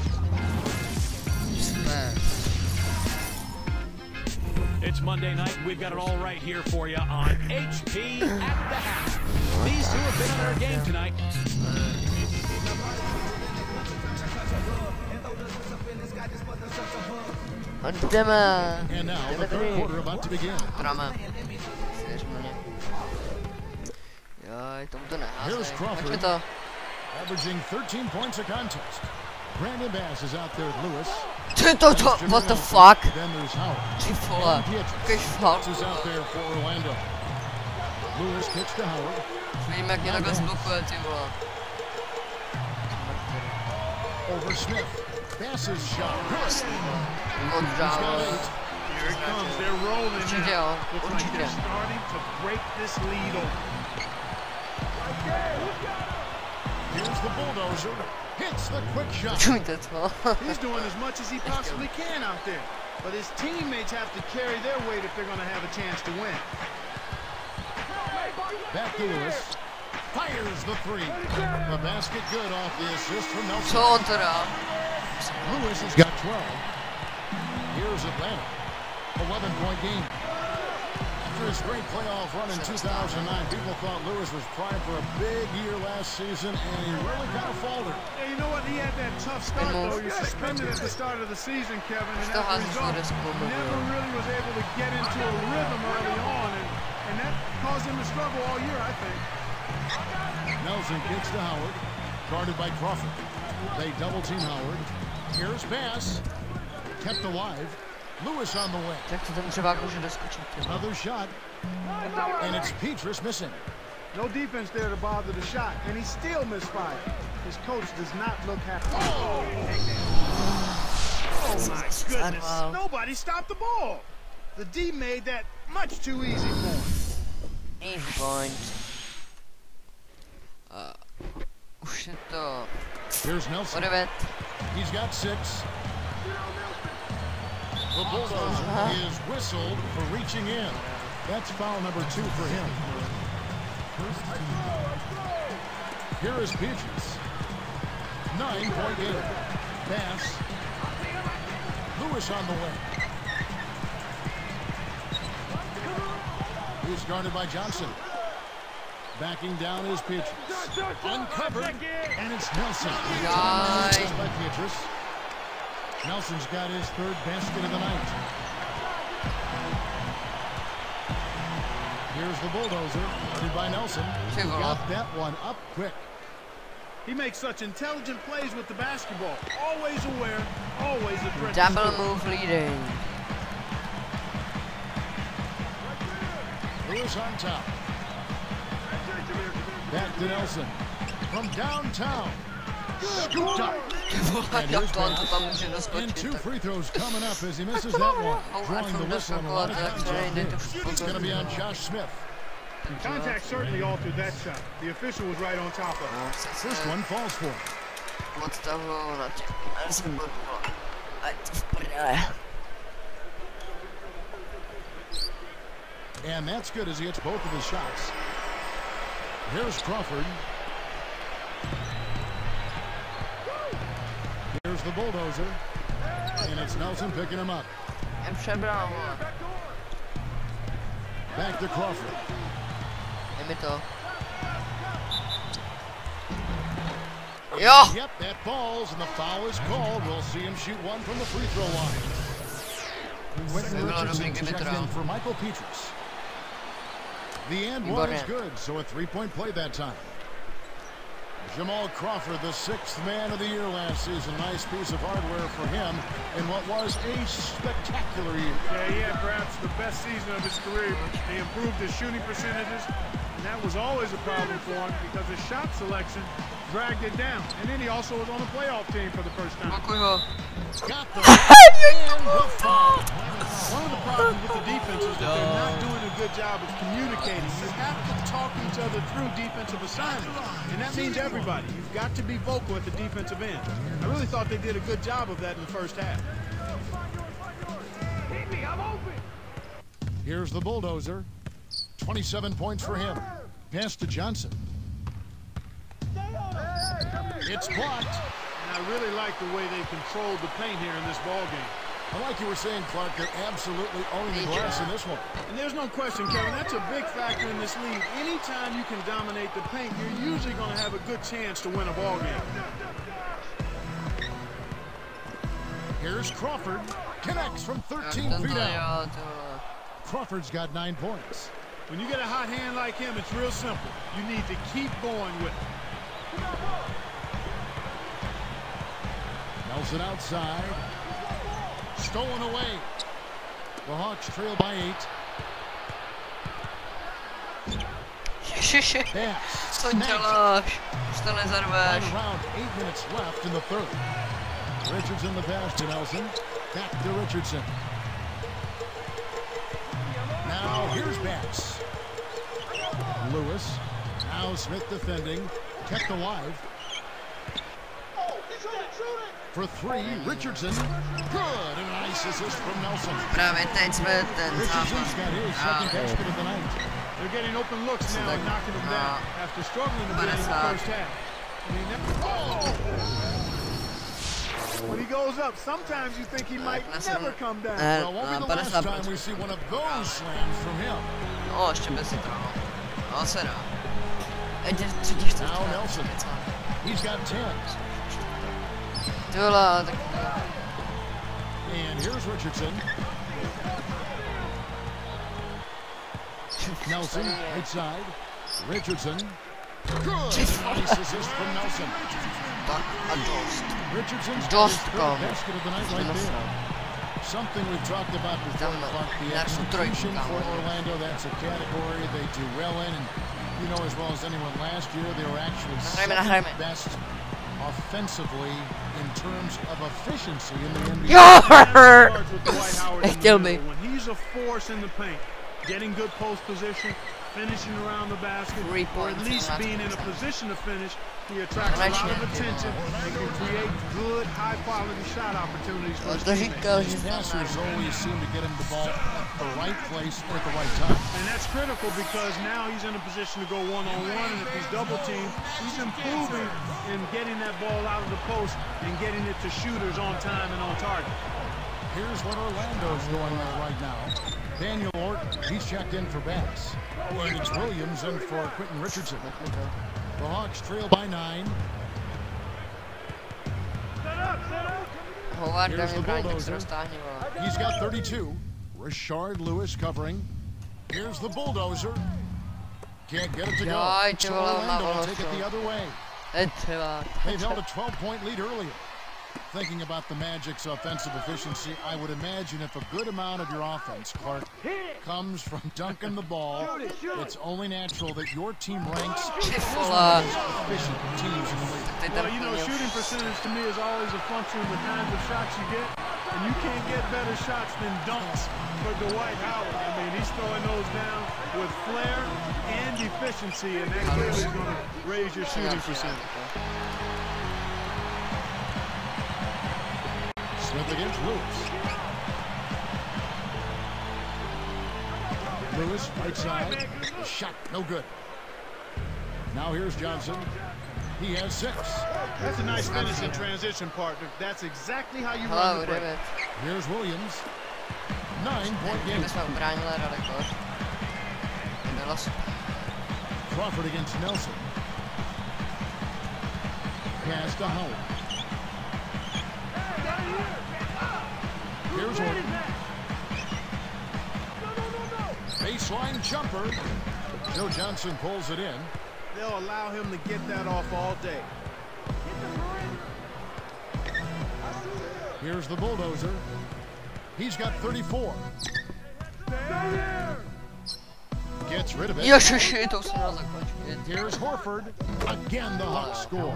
Speaker 6: It's Monday night. We've got it all right here for you on HP at the House. These two have been on their game tonight.
Speaker 3: And now the third quarter about to begin.
Speaker 1: Drama. Jaj, tomu to
Speaker 3: Here's
Speaker 1: neházej.
Speaker 3: Crawford.
Speaker 1: Pojďme to.
Speaker 3: Averaging 13 points a contest. Brandon Bass is out there with Lewis.
Speaker 1: What the fuck?
Speaker 3: Then there's Howard.
Speaker 1: Ty vole. Jakýž
Speaker 3: Fox
Speaker 1: fakt.
Speaker 3: is out there for Orlando. Lewis kicks to Howard.
Speaker 1: Vím, jak mě takhle zblokuje, ty vole.
Speaker 3: Over Smith. Bass's shot.
Speaker 1: Oddával.
Speaker 4: Here it comes. They're rolling
Speaker 1: Určitě
Speaker 4: now.
Speaker 1: jo.
Speaker 4: Looks like
Speaker 1: Určitě.
Speaker 4: they're starting to break this lead open.
Speaker 3: Here's the bulldozer. Hits the quick shot.
Speaker 1: Čujte to.
Speaker 4: He's doing as much as he possibly can out there. But his teammates have to carry their weight if they're going to have a chance to win.
Speaker 3: Back to Lewis. Fires the three. The basket good off the assist from Nelson.
Speaker 1: Co on to dá?
Speaker 3: Lewis has got 12. Here's Atlanta. 11-point game. After his great playoff run in 2009, people thought Lewis was primed for a big year last season, and he really kind of faltered.
Speaker 4: Yeah, you know what? He had that tough start, though. You're suspended at the start of the season, Kevin, and as a result, never really was able to get into a rhythm early on, and that caused him to struggle all year, I think.
Speaker 3: Nelson kicks to Howard, guarded by Crawford. They double team Howard. Here's pass. Kept alive. Lewis on the way.
Speaker 1: Tak to ten třeba může doskočit.
Speaker 3: Another shot. And it's Petrus missing.
Speaker 4: No defense there to bother the shot, and he still misfired. His coach does not look happy. Oh my goodness. Nobody stopped the ball. The D made that much too easy for him.
Speaker 1: Easy point. Už je to...
Speaker 3: Here's Nelson. He's got 6. The Bulldozer is whistled for reaching in. That's foul number 2 for him. Here is Petrus. 9-point game. Pass. Lewis on the way. He's guarded by Johnson. Backing down is Petrus. Uncovered. And it's Nelson. Nice by Petrus. Nelson's got his 3rd basket of the night. Here's the Bulldozer, guarded by Nelson. He got that one up quick.
Speaker 4: He makes such intelligent plays with the basketball. Always aware, always a threat.
Speaker 1: Double move leading.
Speaker 3: Lewis on top. Back to Nelson. From downtown. Scooped up. And here's pass. And 2 free throws coming up as he misses that one. Drawing the whistle on a lot of contact. It's going to be on Josh Smith.
Speaker 4: Contact certainly altered that shot. The official was right on top of it.
Speaker 3: First one falls for him. And that's good as he hits both of his shots. Here's Crawford. Here's the Bulldozer. And it's Nelson picking him up. Back to Crawford. Yep, that falls, and the foul is called. We'll see him shoot one from the free throw line. Quentin Richardson checked in for Michael Petrus. The and one is good, so a 3-point play that time. Jamal Crawford, the 6th man of the year last season. Nice piece of hardware for him in what was a spectacular year.
Speaker 4: Yeah, he had perhaps the best season of his career. He improved his shooting percentages, and that was always a problem for him because his shot selection dragged it down. And then he also was on the playoff team for the first time.
Speaker 3: Got the and the foul.
Speaker 4: One of the problems with the defense is that they're not doing a good job of communicating. You have to talk each other through defensive assignments, and that means everybody. You've got to be vocal at the defensive end. I really thought they did a good job of that in the first half.
Speaker 3: Here's the Bulldozer. 27 points for him. Pass to Johnson. It's blocked.
Speaker 4: And I really like the way they controlled the paint here in this ball game.
Speaker 3: I like you were saying, Clark, they're absolutely owning the glass in this one.
Speaker 4: And there's no question, Kevin, that's a big factor in this league. Anytime you can dominate the paint, you're usually going to have a good chance to win a ball game.
Speaker 3: Here's Crawford. Connects from 13 feet out. Crawford's got 9 points.
Speaker 4: When you get a hot hand like him, it's real simple. You need to keep going with it.
Speaker 3: Nelson outside. Stolen away. The Hawks trail by 8. Pass. Right around 8 minutes left in the 3rd. Richardson the pass to Nelson. Back to Richardson. Now here's Bax. Lewis. Now Smith defending. Kept alive. For 3, Richardson. Good. And a nice assist from Nelson. Richardson's got his 2nd basket of the night.
Speaker 4: They're getting open looks now and knocking them down after struggling a bit in the first half. I mean, when he goes up, sometimes you think he might never come down.
Speaker 3: Well, won't be the last time we see one of those slams from him. Now Nelson. He's got 10. And here's Richardson. Nelson, right side. Richardson. Good. Nice assist from Nelson.
Speaker 1: Tak a dost.
Speaker 3: Richardson's
Speaker 1: Dost,
Speaker 3: third
Speaker 1: kámo.
Speaker 3: basket of the night right there. Something we've talked about before, Clark, the execution for Orlando, that's a category they do well in. And you know as well as anyone, last year they were actually second best offensively in terms of efficiency in the NBA.
Speaker 4: When he's a force in the paint, getting good post position, finishing around the basket, or at least being in a position to finish, he attracts a lot of attention and can create good, high-quality shot opportunities for his teammates.
Speaker 3: His passers always seem to get him the ball at the right place at the right time.
Speaker 4: And that's critical because now he's in a position to go one-on-one, and if he's double-teamed, he's improving in getting that ball out of the post and getting it to shooters on time and on target.
Speaker 3: Here's what Orlando's going on right now. Daniel Orton, he's checked in for Bass. And it's Williams in for Quentin Richardson. The Hawks trail by 9. Here's the Bulldozer. He's got 32. Rashard Lewis covering. Here's the Bulldozer. Can't get it to go. So Orlando will take it the other way. They've held a 12-point lead earlier. Thinking about the Magic's offensive efficiency, I would imagine if a good amount of your offense, Clark, comes from dunking the ball, it's only natural that your team ranks as one of the most efficient teams in the league.
Speaker 4: Well, you know, shooting percentage to me is always a function of the kinds of shots you get, and you can't get better shots than dunks for Dwight Howard. I mean, he's throwing those down with flair and efficiency, and that clearly is going to raise your shooting percentage.
Speaker 3: Smith against Lewis. Lewis, right side. The shot, no good. Now here's Johnson. He has 6.
Speaker 4: That's a nice finish in transition, partner. That's exactly how you run the break.
Speaker 3: Here's Williams. 9-point game. Crawford against Nelson. Pass to Howard. Here's Orton. Baseline jumper. Joe Johnson pulls it in.
Speaker 4: They'll allow him to get that off all day.
Speaker 3: Here's the Bulldozer. He's got 34. Gets rid of it. Here's Horford. Again, the Hawks score.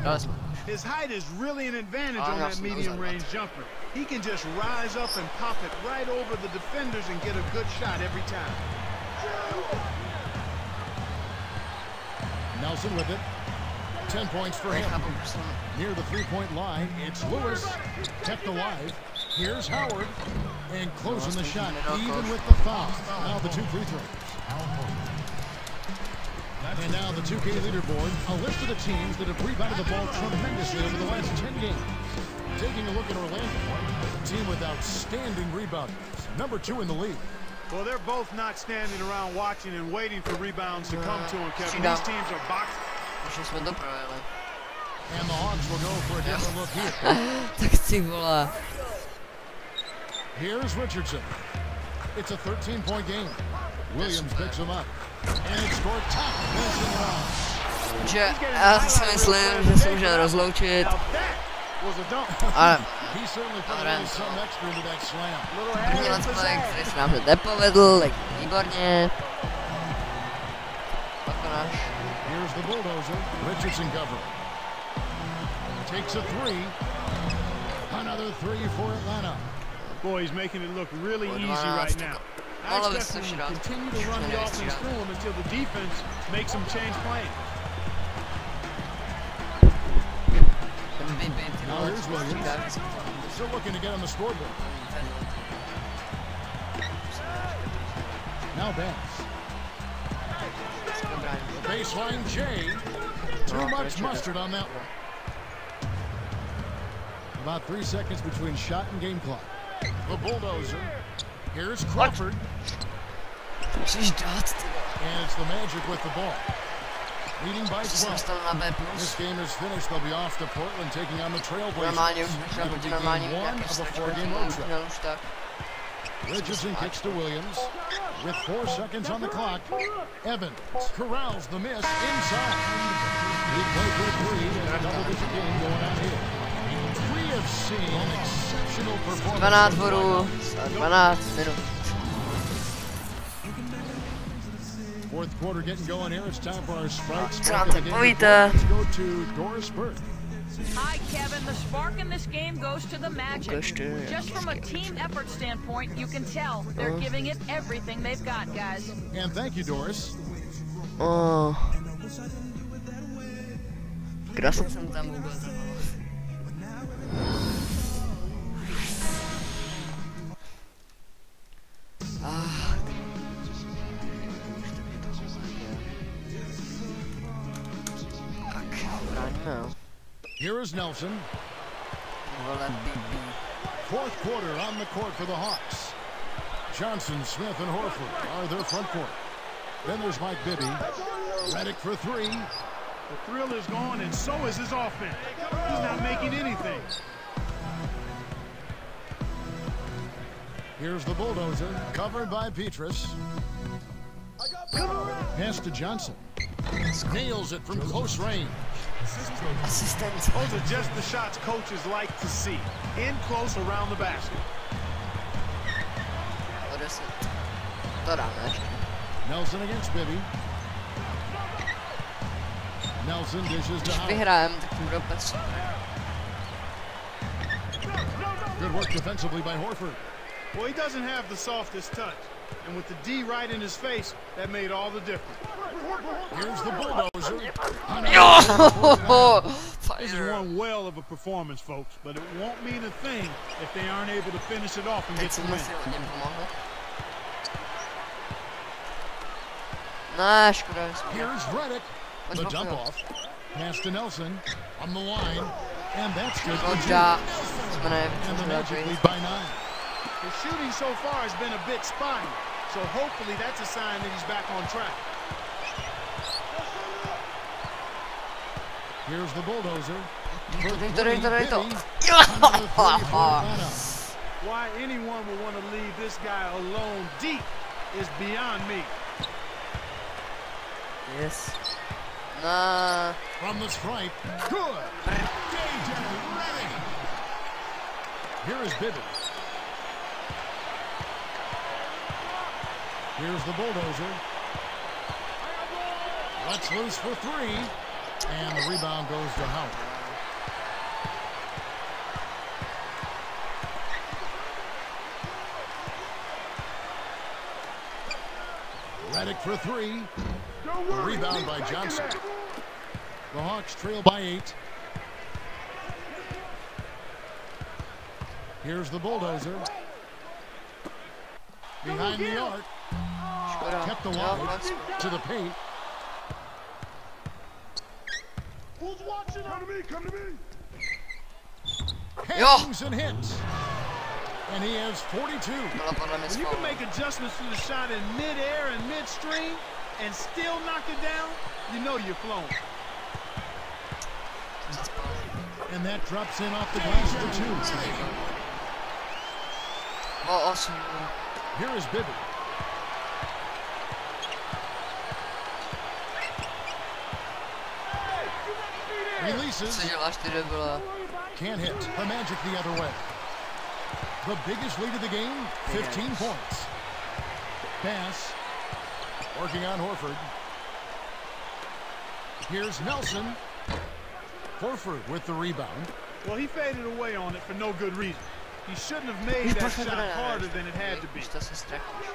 Speaker 4: His height is really an advantage on that medium-range jumper. He can just rise up and pop it right over the defenders and get a good shot every time.
Speaker 3: Nelson with it. 10 points for him. Near the 3-point line, it's Lewis. Kept alive. Here's Howard. And closing the shot, even with the foul. Now the 2 free throws. And now the 2K leaderboard, a list of the teams that have rebounded the ball tremendously over the last 10 games. Taking a look at Orlando, a team with outstanding rebounders, number 2 in the league.
Speaker 4: Well, they're both not standing around watching and waiting for rebounds to come to them, Kevin. These teams are boxing.
Speaker 3: And the Hawks will go for a different look here. Here's Richardson. It's a 13-point game. Williams picks him up. And it's scored top, finishing it off.
Speaker 1: Já si myslím, že se může rozloučit. Ale první let's play, který se nám nepovedl, tak výborně.
Speaker 3: Here's the Bulldozer. Richardson cover. Takes a 3. Another 3 for Atlanta.
Speaker 4: Boy, he's making it look really easy right now. I expect him to continue to run the offense through him until the defense makes him change plan.
Speaker 3: Now here's Williams. Still looking to get on the scoreboard. Now Bass. Baseline J. Too much mustard on that one. About 3 seconds between shot and game clock. The Bulldozer. Here's Crawford. And it's the Magic with the ball. Leading by 12. This game is finished. They'll be off to Portland taking on the Trailblazers. That'll be game 1 of a 4-game road trip. Richardson kicks to Williams. with 4 seconds on the clock. Evans corrals the miss inside. He played for 3 in a double-digit game going on here. We have seen an exceptional performance.
Speaker 1: 12 bodů za 12 minut.
Speaker 3: Fourth quarter getting going here. It's time for our Sprite
Speaker 1: Co
Speaker 3: Spark
Speaker 1: na
Speaker 3: of the
Speaker 1: to
Speaker 3: game.
Speaker 1: povíte?
Speaker 3: Let's go to Doris Burke.
Speaker 5: Hi, Kevin. The spark in this game goes to the Magic. Just from a team effort standpoint, you can tell they're giving it everything they've got, guys.
Speaker 3: And thank you, Doris.
Speaker 1: Oh. Krásně jsem tam vůbec. Tak, bráníme.
Speaker 3: Here is Nelson.
Speaker 1: Vole, BB.
Speaker 3: Fourth quarter on the court for the Hawks. Johnson, Smith, and Horford are their front court. Then there's Mike Bibby. Redick for 3.
Speaker 4: The thrill is gone, and so is his offense. He's not making anything.
Speaker 3: Here's the bulldozer, covered by Petrus. Pass to Johnson. Nails it from close range.
Speaker 1: Asistent.
Speaker 4: Those are just the shots coaches like to see. In close around the basket.
Speaker 1: O 10. To dáme ještě.
Speaker 3: Nelson against Bibby. Nelson dishes to
Speaker 1: Když
Speaker 3: Howard.
Speaker 1: vyhrajeme, tak to bude opět super.
Speaker 3: Good work defensively by Horford.
Speaker 4: Well, he doesn't have the softest touch. And with the D right in his face, that made all the difference.
Speaker 3: Here's the bulldozer.
Speaker 1: Yo!
Speaker 4: This is one well of a performance, folks, but it won't mean a thing if they aren't able to finish it off and
Speaker 1: Teď
Speaker 4: get the
Speaker 1: jsem
Speaker 4: win.
Speaker 1: si hodně pomohl. Ne, škoda, že jsme.
Speaker 3: Here's Redick. The dump off. Pass to Nelson on the line. And that's good for
Speaker 1: Škoda.
Speaker 3: Jimmy.
Speaker 1: Jsme
Speaker 3: And the Magic
Speaker 1: nevyčili.
Speaker 3: lead by 9.
Speaker 4: His shooting so far has been a bit spotty, so hopefully that's a sign that he's back on track.
Speaker 3: Here's the bulldozer.
Speaker 1: Dej to.
Speaker 4: Why anyone would want to leave this guy alone deep is beyond me.
Speaker 1: Yes. Nah.
Speaker 3: From the stripe. Good. DJ Redick. Here is Bibby. Here's the bulldozer. Lets loose for 3. And the rebound goes to Howard. Redick for 3. Rebound by Johnson. The Hawks trail by 8. Here's the bulldozer. Behind the arc.
Speaker 1: Škoda.
Speaker 3: Kept the
Speaker 1: Jo,
Speaker 3: wide
Speaker 1: fakt.
Speaker 3: to the paint.
Speaker 4: Who's watching? Come to me, come to me.
Speaker 3: Hangs and hits. And he has 42.
Speaker 1: Byla podle mě
Speaker 4: When you can
Speaker 1: schválná.
Speaker 4: make adjustments to the shot in mid-air and midstream and still knock it down, you know you're flowing.
Speaker 3: And that drops in off the glass for 2.
Speaker 1: O 8.
Speaker 3: Here is Bibby. Releases.
Speaker 1: Co děláš ty debile?
Speaker 3: Can't hit. The Magic the other way. The biggest lead of the game, 15 points. Pass. Working on Horford. Here's Nelson. Horford with the rebound.
Speaker 4: Well, he faded away on it for no good reason. He shouldn't have made that shot harder than it had to be.
Speaker 1: Když to se ztratíš.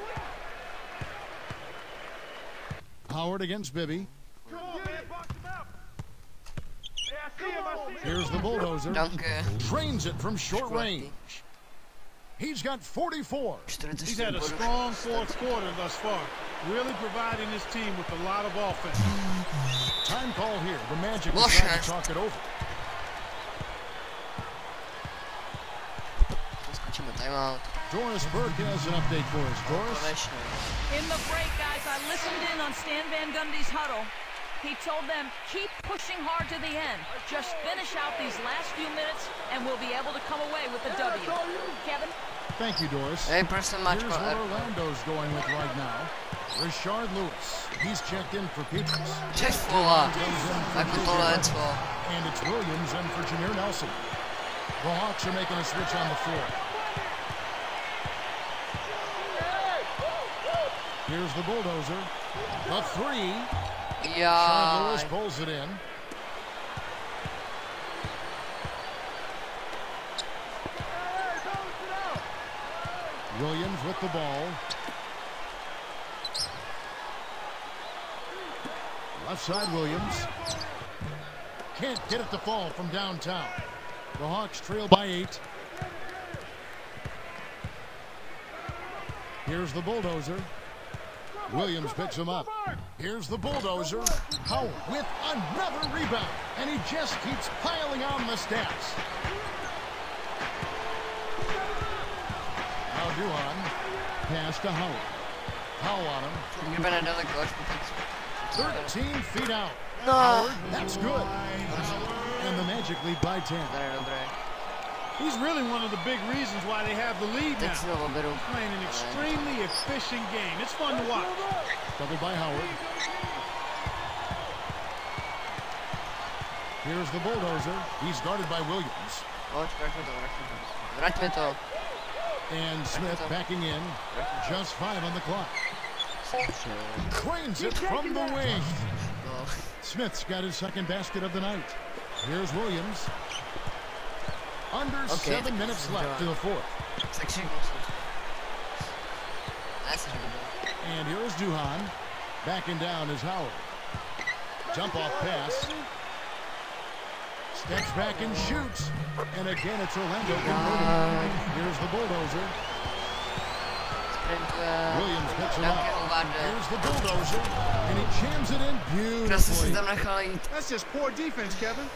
Speaker 3: Howard against Bibby.
Speaker 4: Come on, man, box him out. Yeah, I see him, I see him.
Speaker 3: Here's the bulldozer.
Speaker 1: Danke.
Speaker 3: Trains it from short range. He's got 44.
Speaker 4: He's had a strong fourth quarter thus far, really providing his team with a lot of offense.
Speaker 3: Time call here. The Magic will try to talk it over.
Speaker 1: Skočíme timeout.
Speaker 3: Doris Burke has an update for us. Doris?
Speaker 1: Konečně.
Speaker 5: In the break, guys, I listened in on Stan Van Gundy's huddle. He told them, keep pushing hard to the end. Just finish out these last few minutes, and we'll be able to come away with the W. Kevin?
Speaker 3: Thank you, Doris.
Speaker 1: Hej, proč jsem
Speaker 3: Here's
Speaker 1: mačkal
Speaker 3: what
Speaker 1: R?
Speaker 3: Orlando's going with right now. Rashard Lewis. He's checked in for Peaches.
Speaker 1: Ty vole,
Speaker 3: Comes in for
Speaker 1: jako
Speaker 3: JJ
Speaker 1: tohle je
Speaker 3: Redick.
Speaker 1: co?
Speaker 3: And it's Williams in for Jameer Nelson. The Hawks are making a switch on the floor. Here's the bulldozer. The three. Rashard Lewis
Speaker 1: Jaj.
Speaker 3: pulls it in. Williams with the ball. Left side Williams. Can't get it to fall from downtown. The Hawks trail by 8. Here's the bulldozer. Williams picks him up. Here's the bulldozer. Howard with another rebound. And he just keeps piling on the stats. Now Duhan. Pass to Howard. Howell on him.
Speaker 1: Kdyby nedali koš, tak...
Speaker 3: 13 feet out.
Speaker 1: No.
Speaker 3: Howard, that's good. And the Magic lead by 10.
Speaker 1: To je dobré.
Speaker 4: He's really one of the big reasons why they have the lead
Speaker 1: Teď si
Speaker 4: now.
Speaker 1: ho beru.
Speaker 4: Playing an extremely efficient game. It's fun to watch.
Speaker 3: Doubled by Howard. Here's the bulldozer. He's guarded by Williams.
Speaker 1: Pojď, vraťme to, vraťme to. Vraťme to.
Speaker 3: And Smith backing in. Just 5 on the clock. Cranes it from the wing.
Speaker 1: No.
Speaker 3: Smith's got his second basket of the night. Here's Williams. Under 7 minutes left to the fourth.
Speaker 1: Seksi musím. Ne, si řekl.
Speaker 3: And here is Duhan. Backing down is Howard. Jump off pass. Steps back and shoots. And again, it's Orlando converting. Here's the bulldozer.
Speaker 1: Sprintuje.
Speaker 3: Williams picks him
Speaker 1: Nějaké
Speaker 3: up.
Speaker 1: hovarde.
Speaker 3: Here's the bulldozer. And he jams it in
Speaker 1: Krásně si
Speaker 3: beautifully.
Speaker 1: tam nechal jít.
Speaker 4: That's just poor defense, Kevin.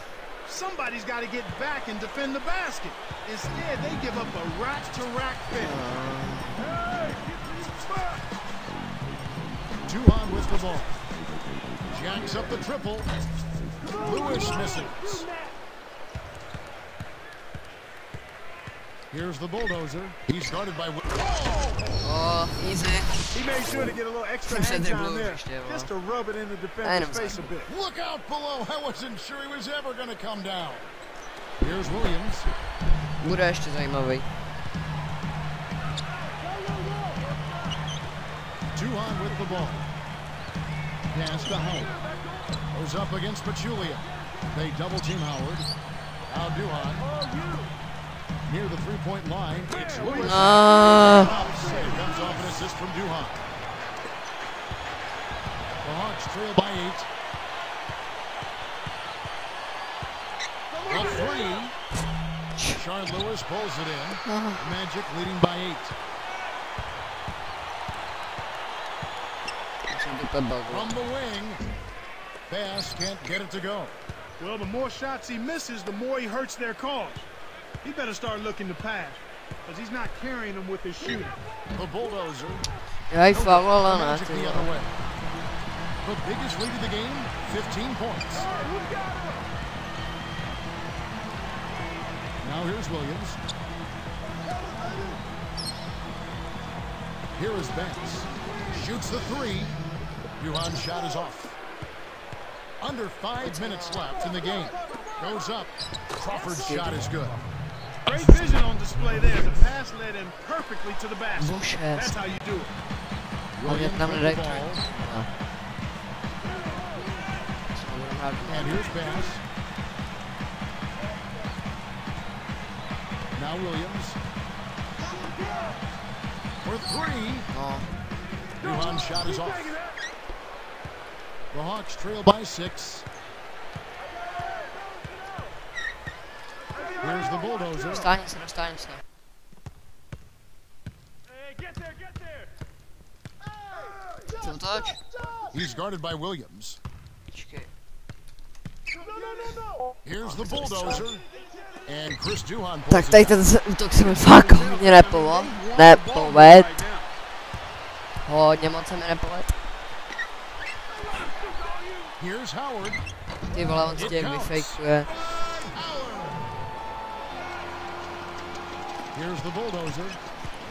Speaker 4: Somebody's got to get back and defend the basket. Instead, they give up a rack-to-rack finish.
Speaker 3: Duhan with the ball. Jacks up the triple. Lewis misses. Here's the bulldozer. He's guarded by...
Speaker 1: Oh, easy.
Speaker 4: He made sure to get a little extra
Speaker 1: Jsem se
Speaker 4: hang time
Speaker 1: dribblul
Speaker 4: there,
Speaker 1: ještě, vole.
Speaker 4: just to rub it in the
Speaker 1: Jenom
Speaker 4: defender's face a
Speaker 1: jsem.
Speaker 4: bit.
Speaker 3: Look out below. I wasn't sure he was ever going to come down. Here's Williams.
Speaker 1: Bude ještě zajímavý.
Speaker 3: Duhan with the ball. Pass to Howard. Goes up against Pachulia. They double team Howard. Now Duhan. Near the three-point line. It's Lewis. It comes off an assist from Duhan. The Hawks trail by 8. A three. Rashard Lewis pulls it in. Magic leading by 8. From the wing. Bass can't get it to go.
Speaker 4: Well, the more shots he misses, the more he hurts their cause. He better start looking to pass, because he's not carrying them with his shooting.
Speaker 3: The bulldozer.
Speaker 1: Já fauloval na
Speaker 3: Magic
Speaker 1: ty.
Speaker 3: the other way. The biggest lead of the game, 15 points. Now here's Williams. Here is Banks. Shoots the three. Duhan's shot is off. Under 5 minutes left in the game. Goes up. Crawford's shot is good.
Speaker 4: Great vision on display there. The pass led him perfectly to the basket.
Speaker 1: Bush
Speaker 4: That's
Speaker 1: has.
Speaker 4: how you do it.
Speaker 3: Williams
Speaker 1: tam
Speaker 3: with the
Speaker 1: nedaj
Speaker 3: ball. And here's Bass. Now Williams. For three.
Speaker 1: No.
Speaker 3: Duhan's shot is off. The Hawks trail by 6. Here's the bulldozer.
Speaker 1: Dostáhni se, dostáhni se. Co toč?
Speaker 3: He's guarded by Williams.
Speaker 1: Počkej.
Speaker 3: Here's the bulldozer. And Chris Duhan
Speaker 1: Tak
Speaker 3: pulls
Speaker 1: tady
Speaker 3: it down.
Speaker 1: ten útok se mi fakt hodně nepoved. Hodně moc se mi nepoved.
Speaker 3: Here's Howard.
Speaker 1: Ty vole, on si tě vyfejkuje.
Speaker 3: Here's the bulldozer.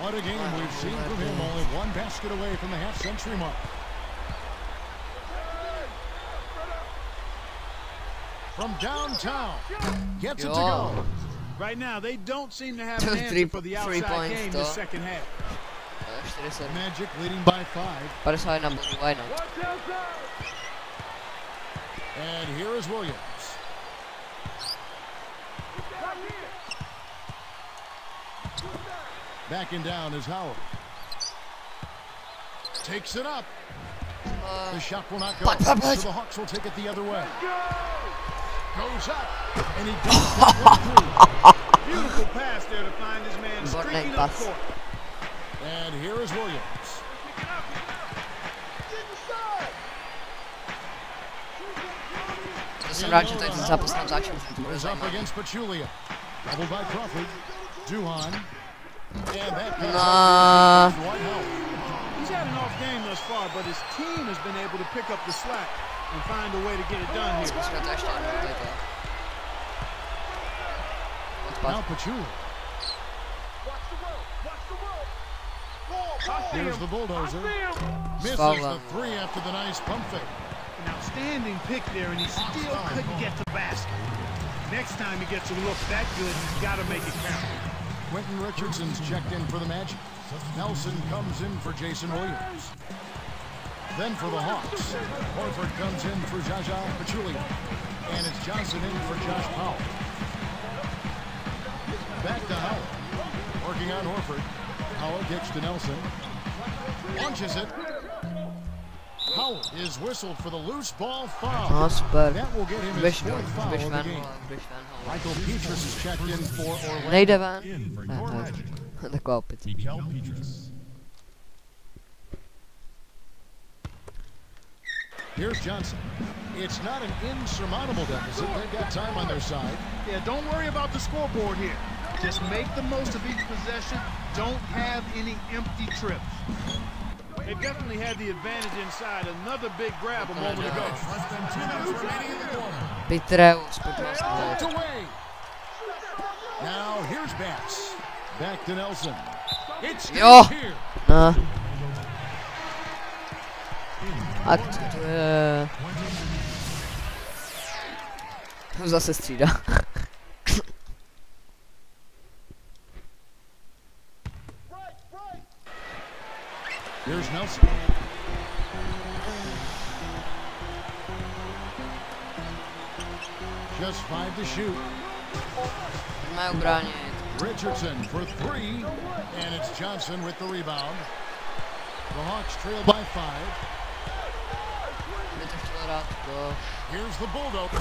Speaker 3: What a game we've seen from him. Only one basket away from the half-century mark. From downtown, gets it to go.
Speaker 4: Right now, they don't seem to have an answer for the outside game this second half.
Speaker 3: Magic leading by 5.
Speaker 1: Why not?
Speaker 3: And here is Williams. Backing down is Howard. Takes it up. The shot will not go. So the Hawks will take it the other way. Goes up. And he does that with 3.
Speaker 4: Beautiful pass there to find his man streaking up court.
Speaker 3: And here is Williams.
Speaker 1: Is
Speaker 3: up against Pachulia. Doubled by Crawford. Duhan. And that
Speaker 4: He's had an off game thus far, but his team has been able to pick up the slack and find a way to get it done here.
Speaker 3: Now Pachulia. Here's the bulldozer. Misses the 3 after the nice pump fake.
Speaker 4: An outstanding pick there, and he still couldn't get the basket. Next time he gets a look that good, he's got to make it count.
Speaker 3: Quentin Richardson's checked in for the Magic. Nelson comes in for Jason Williams. Then for the Hawks, Horford comes in for Jaja Pachulia. And it's Johnson in for Josh Powell. Back to Howard. Working on Horford. Howard kicks to Nelson. Launches it. Howard is whistled for the loose ball foul. That will get him his 4th foul of the game. Michael Petrus is checked in for Orlando. Here's Johnson. It's not an insurmountable deficit. They've got time on their side.
Speaker 4: Yeah, don't worry about the scoreboard here. Just make the most of each possession. Don't have any empty trips. They definitely had the advantage inside. Another big grab a moment ago.
Speaker 3: Less than 2 minutes remaining in the quarter. Away. Now here's Bass. Back to Nelson. It's here.
Speaker 1: Zase střídá.
Speaker 3: Here's Nelson. Just 5 to shoot. Richardson for 3, and it's Johnson with the rebound. The Hawks trail by 5. Here's the Bulldozer.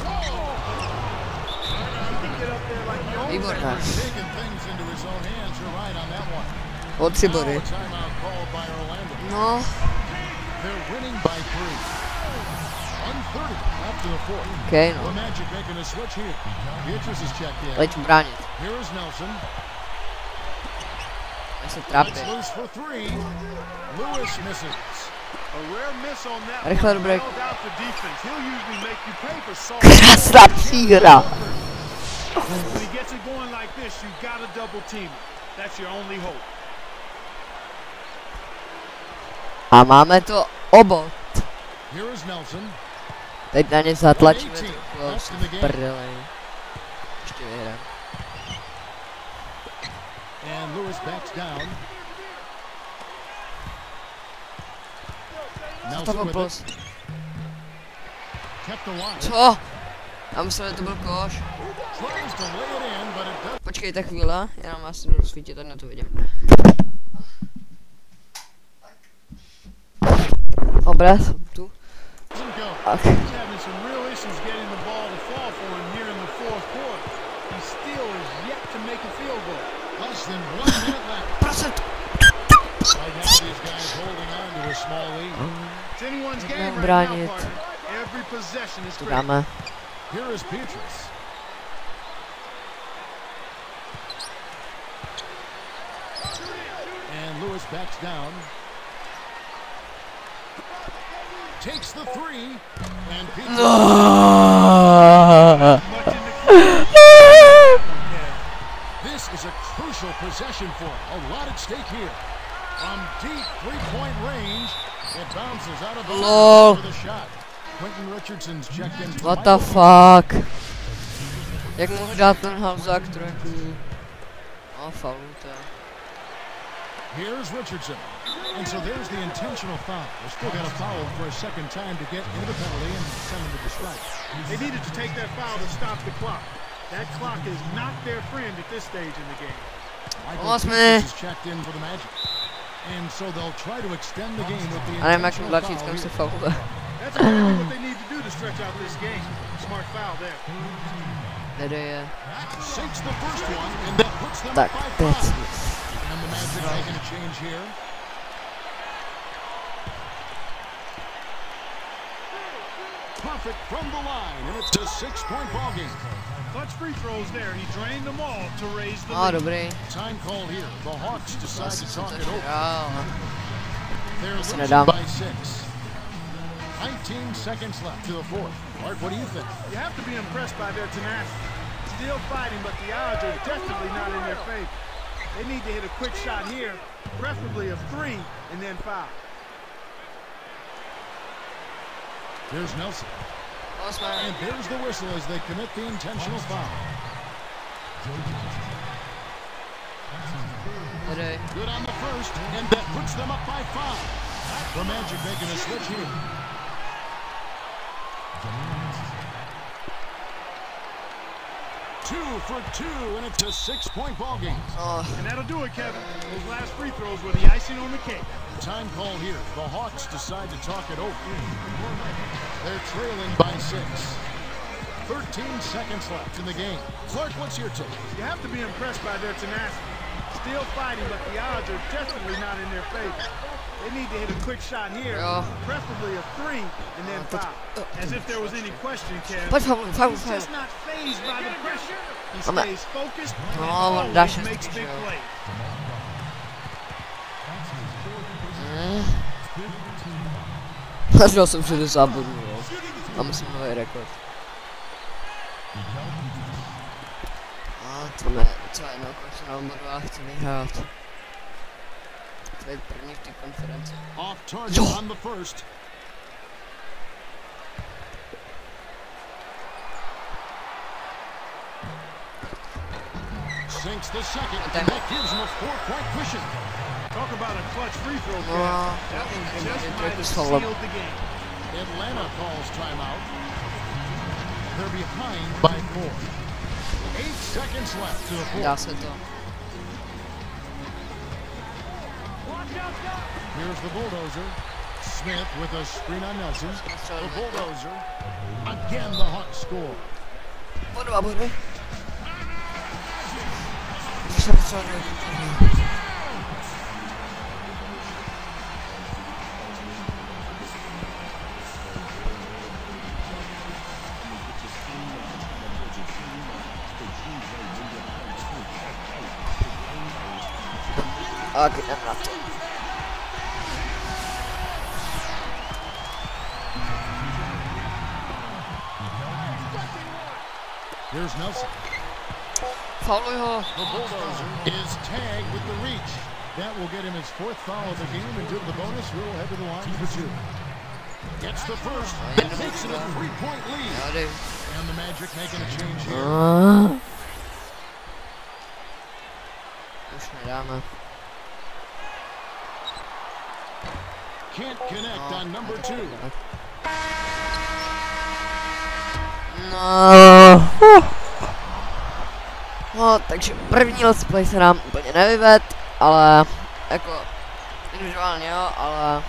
Speaker 3: Taking things into his own hands. You're right on that one. Timeout called by Orlando.
Speaker 1: No.
Speaker 3: They're winning by 3. 1:30 after the 4th.
Speaker 1: Okay,
Speaker 3: The Magic making a switch here. Beatrice is checked in. Here is Nelson. It's loose for 3. Lewis misses.
Speaker 4: A rare miss on that one. Held out the defense. He'll usually make you pay for salt. When he gets it going like this, you've got to double team it. That's your only hope.
Speaker 1: A máme to obot.
Speaker 3: Here is Nelson.
Speaker 1: Teď na ně zatlačíme trochu prdele. Ještě vyhrám.
Speaker 3: And Lewis backs down. Nelson with it. Kept alive.
Speaker 1: Co? Já myslel, že to byl koš.
Speaker 3: Tries to lay it in, but it does.
Speaker 1: Počkejte chvíle, já nám asi jdu rozsvítit, tak na to vidím. Dobré, jsem tu. Tak. Bránit. Tu dáme.
Speaker 3: Here is Petrus. And Lewis backs down. Takes the 3 and Petrus. This is a Crucial possession for him. A lot at stake here. From deep three-point range, it bounces out of the for the shot. Quentin Richardson's checked in.
Speaker 1: What the fuck? Jak mohu dát ten halzák trochu? Oh, faul to.
Speaker 3: Here's Richardson. And so there's the intentional foul. They're still got to foul for a second time to get into the penalty and send them to the strike.
Speaker 4: They needed to take that foul to stop the clock. That clock is not their friend at this stage in the game.
Speaker 1: Lost me.
Speaker 3: Is checked in for the Magic. And so they'll try to extend the game with the
Speaker 1: I'm actually
Speaker 3: intentional foul.
Speaker 4: That's exactly what they need to do to stretch out this game. Smart foul there.
Speaker 3: Sinks the first one, and that puts them
Speaker 1: Tak,
Speaker 3: up by
Speaker 1: teď.
Speaker 3: 5. And the Magic making a change here. Perfect from the line, and it's a 6-point ball game.
Speaker 4: Clutch free throws there. He drained them all to raise the
Speaker 1: Oh,
Speaker 4: lead.
Speaker 1: dobrý.
Speaker 3: Time call here. The Hawks decide to talk it over.
Speaker 1: Oh.
Speaker 3: They're losing
Speaker 1: nedám.
Speaker 3: by 6. 19 seconds left to the fourth. Mark, what do you think?
Speaker 4: You have to be impressed by their tenacity. Still fighting, but the odds are definitely not in their favor. They need to hit a quick shot here, preferably of 3, and then foul.
Speaker 3: There's Nelson.
Speaker 1: Osman.
Speaker 3: And there's the whistle as they commit the intentional foul. Good on the first, and that puts them up by 5. The Magic making a switch here. Two for 2, and it's a 6-point ball game.
Speaker 4: And that'll do it, Kevin. Those last free throws were the icing on the cake.
Speaker 3: Time call here. The Hawks decide to talk it over. They're trailing by 6. 13 seconds left in the game. Clark, what's your take?
Speaker 4: You have to be impressed by their tenacity. Still fighting, but the odds are definitely not in their favor. They need to hit a quick shot here, preferably a 3, and then foul. As if there was any question, Kev. He's just not fazed by the pressure. He stays focused and always makes big plays.
Speaker 1: Našel jsem 60 bodů, jo. A musím nový rekord. A to ne, co je nakončenou bodu a chci vyhrát. To je první v té konferenci.
Speaker 3: On the first. Sinks the second, and that gives him a 4-point cushion.
Speaker 4: Talk about a clutch free throw. That one just might have sealed the game.
Speaker 3: Atlanta calls timeout. They're behind by 4. 8 seconds left to the fourth.
Speaker 1: Dá se to.
Speaker 3: Here's the bulldozer. Smith with a screen on Nelson. The bulldozer. Again, the Hawks score.
Speaker 1: O 2 body. A jdem na to.
Speaker 3: Here's Nelson.
Speaker 1: Fauluj ho.
Speaker 3: The bulldozer is tagged with the reach. That will get him his 4th foul of the game, and due to the bonus, we'll head to the line for 2. Gets the first, and takes it a 3-point lead. And the Magic making a change here.
Speaker 1: Už nedáme.
Speaker 3: Can't connect on number 2.
Speaker 1: No, takže první let's play se nám úplně nevyved, ale jako individuálně jo, ale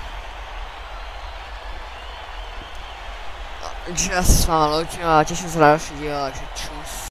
Speaker 1: takže já se s váma loučím a těším se na další díl, takže čus.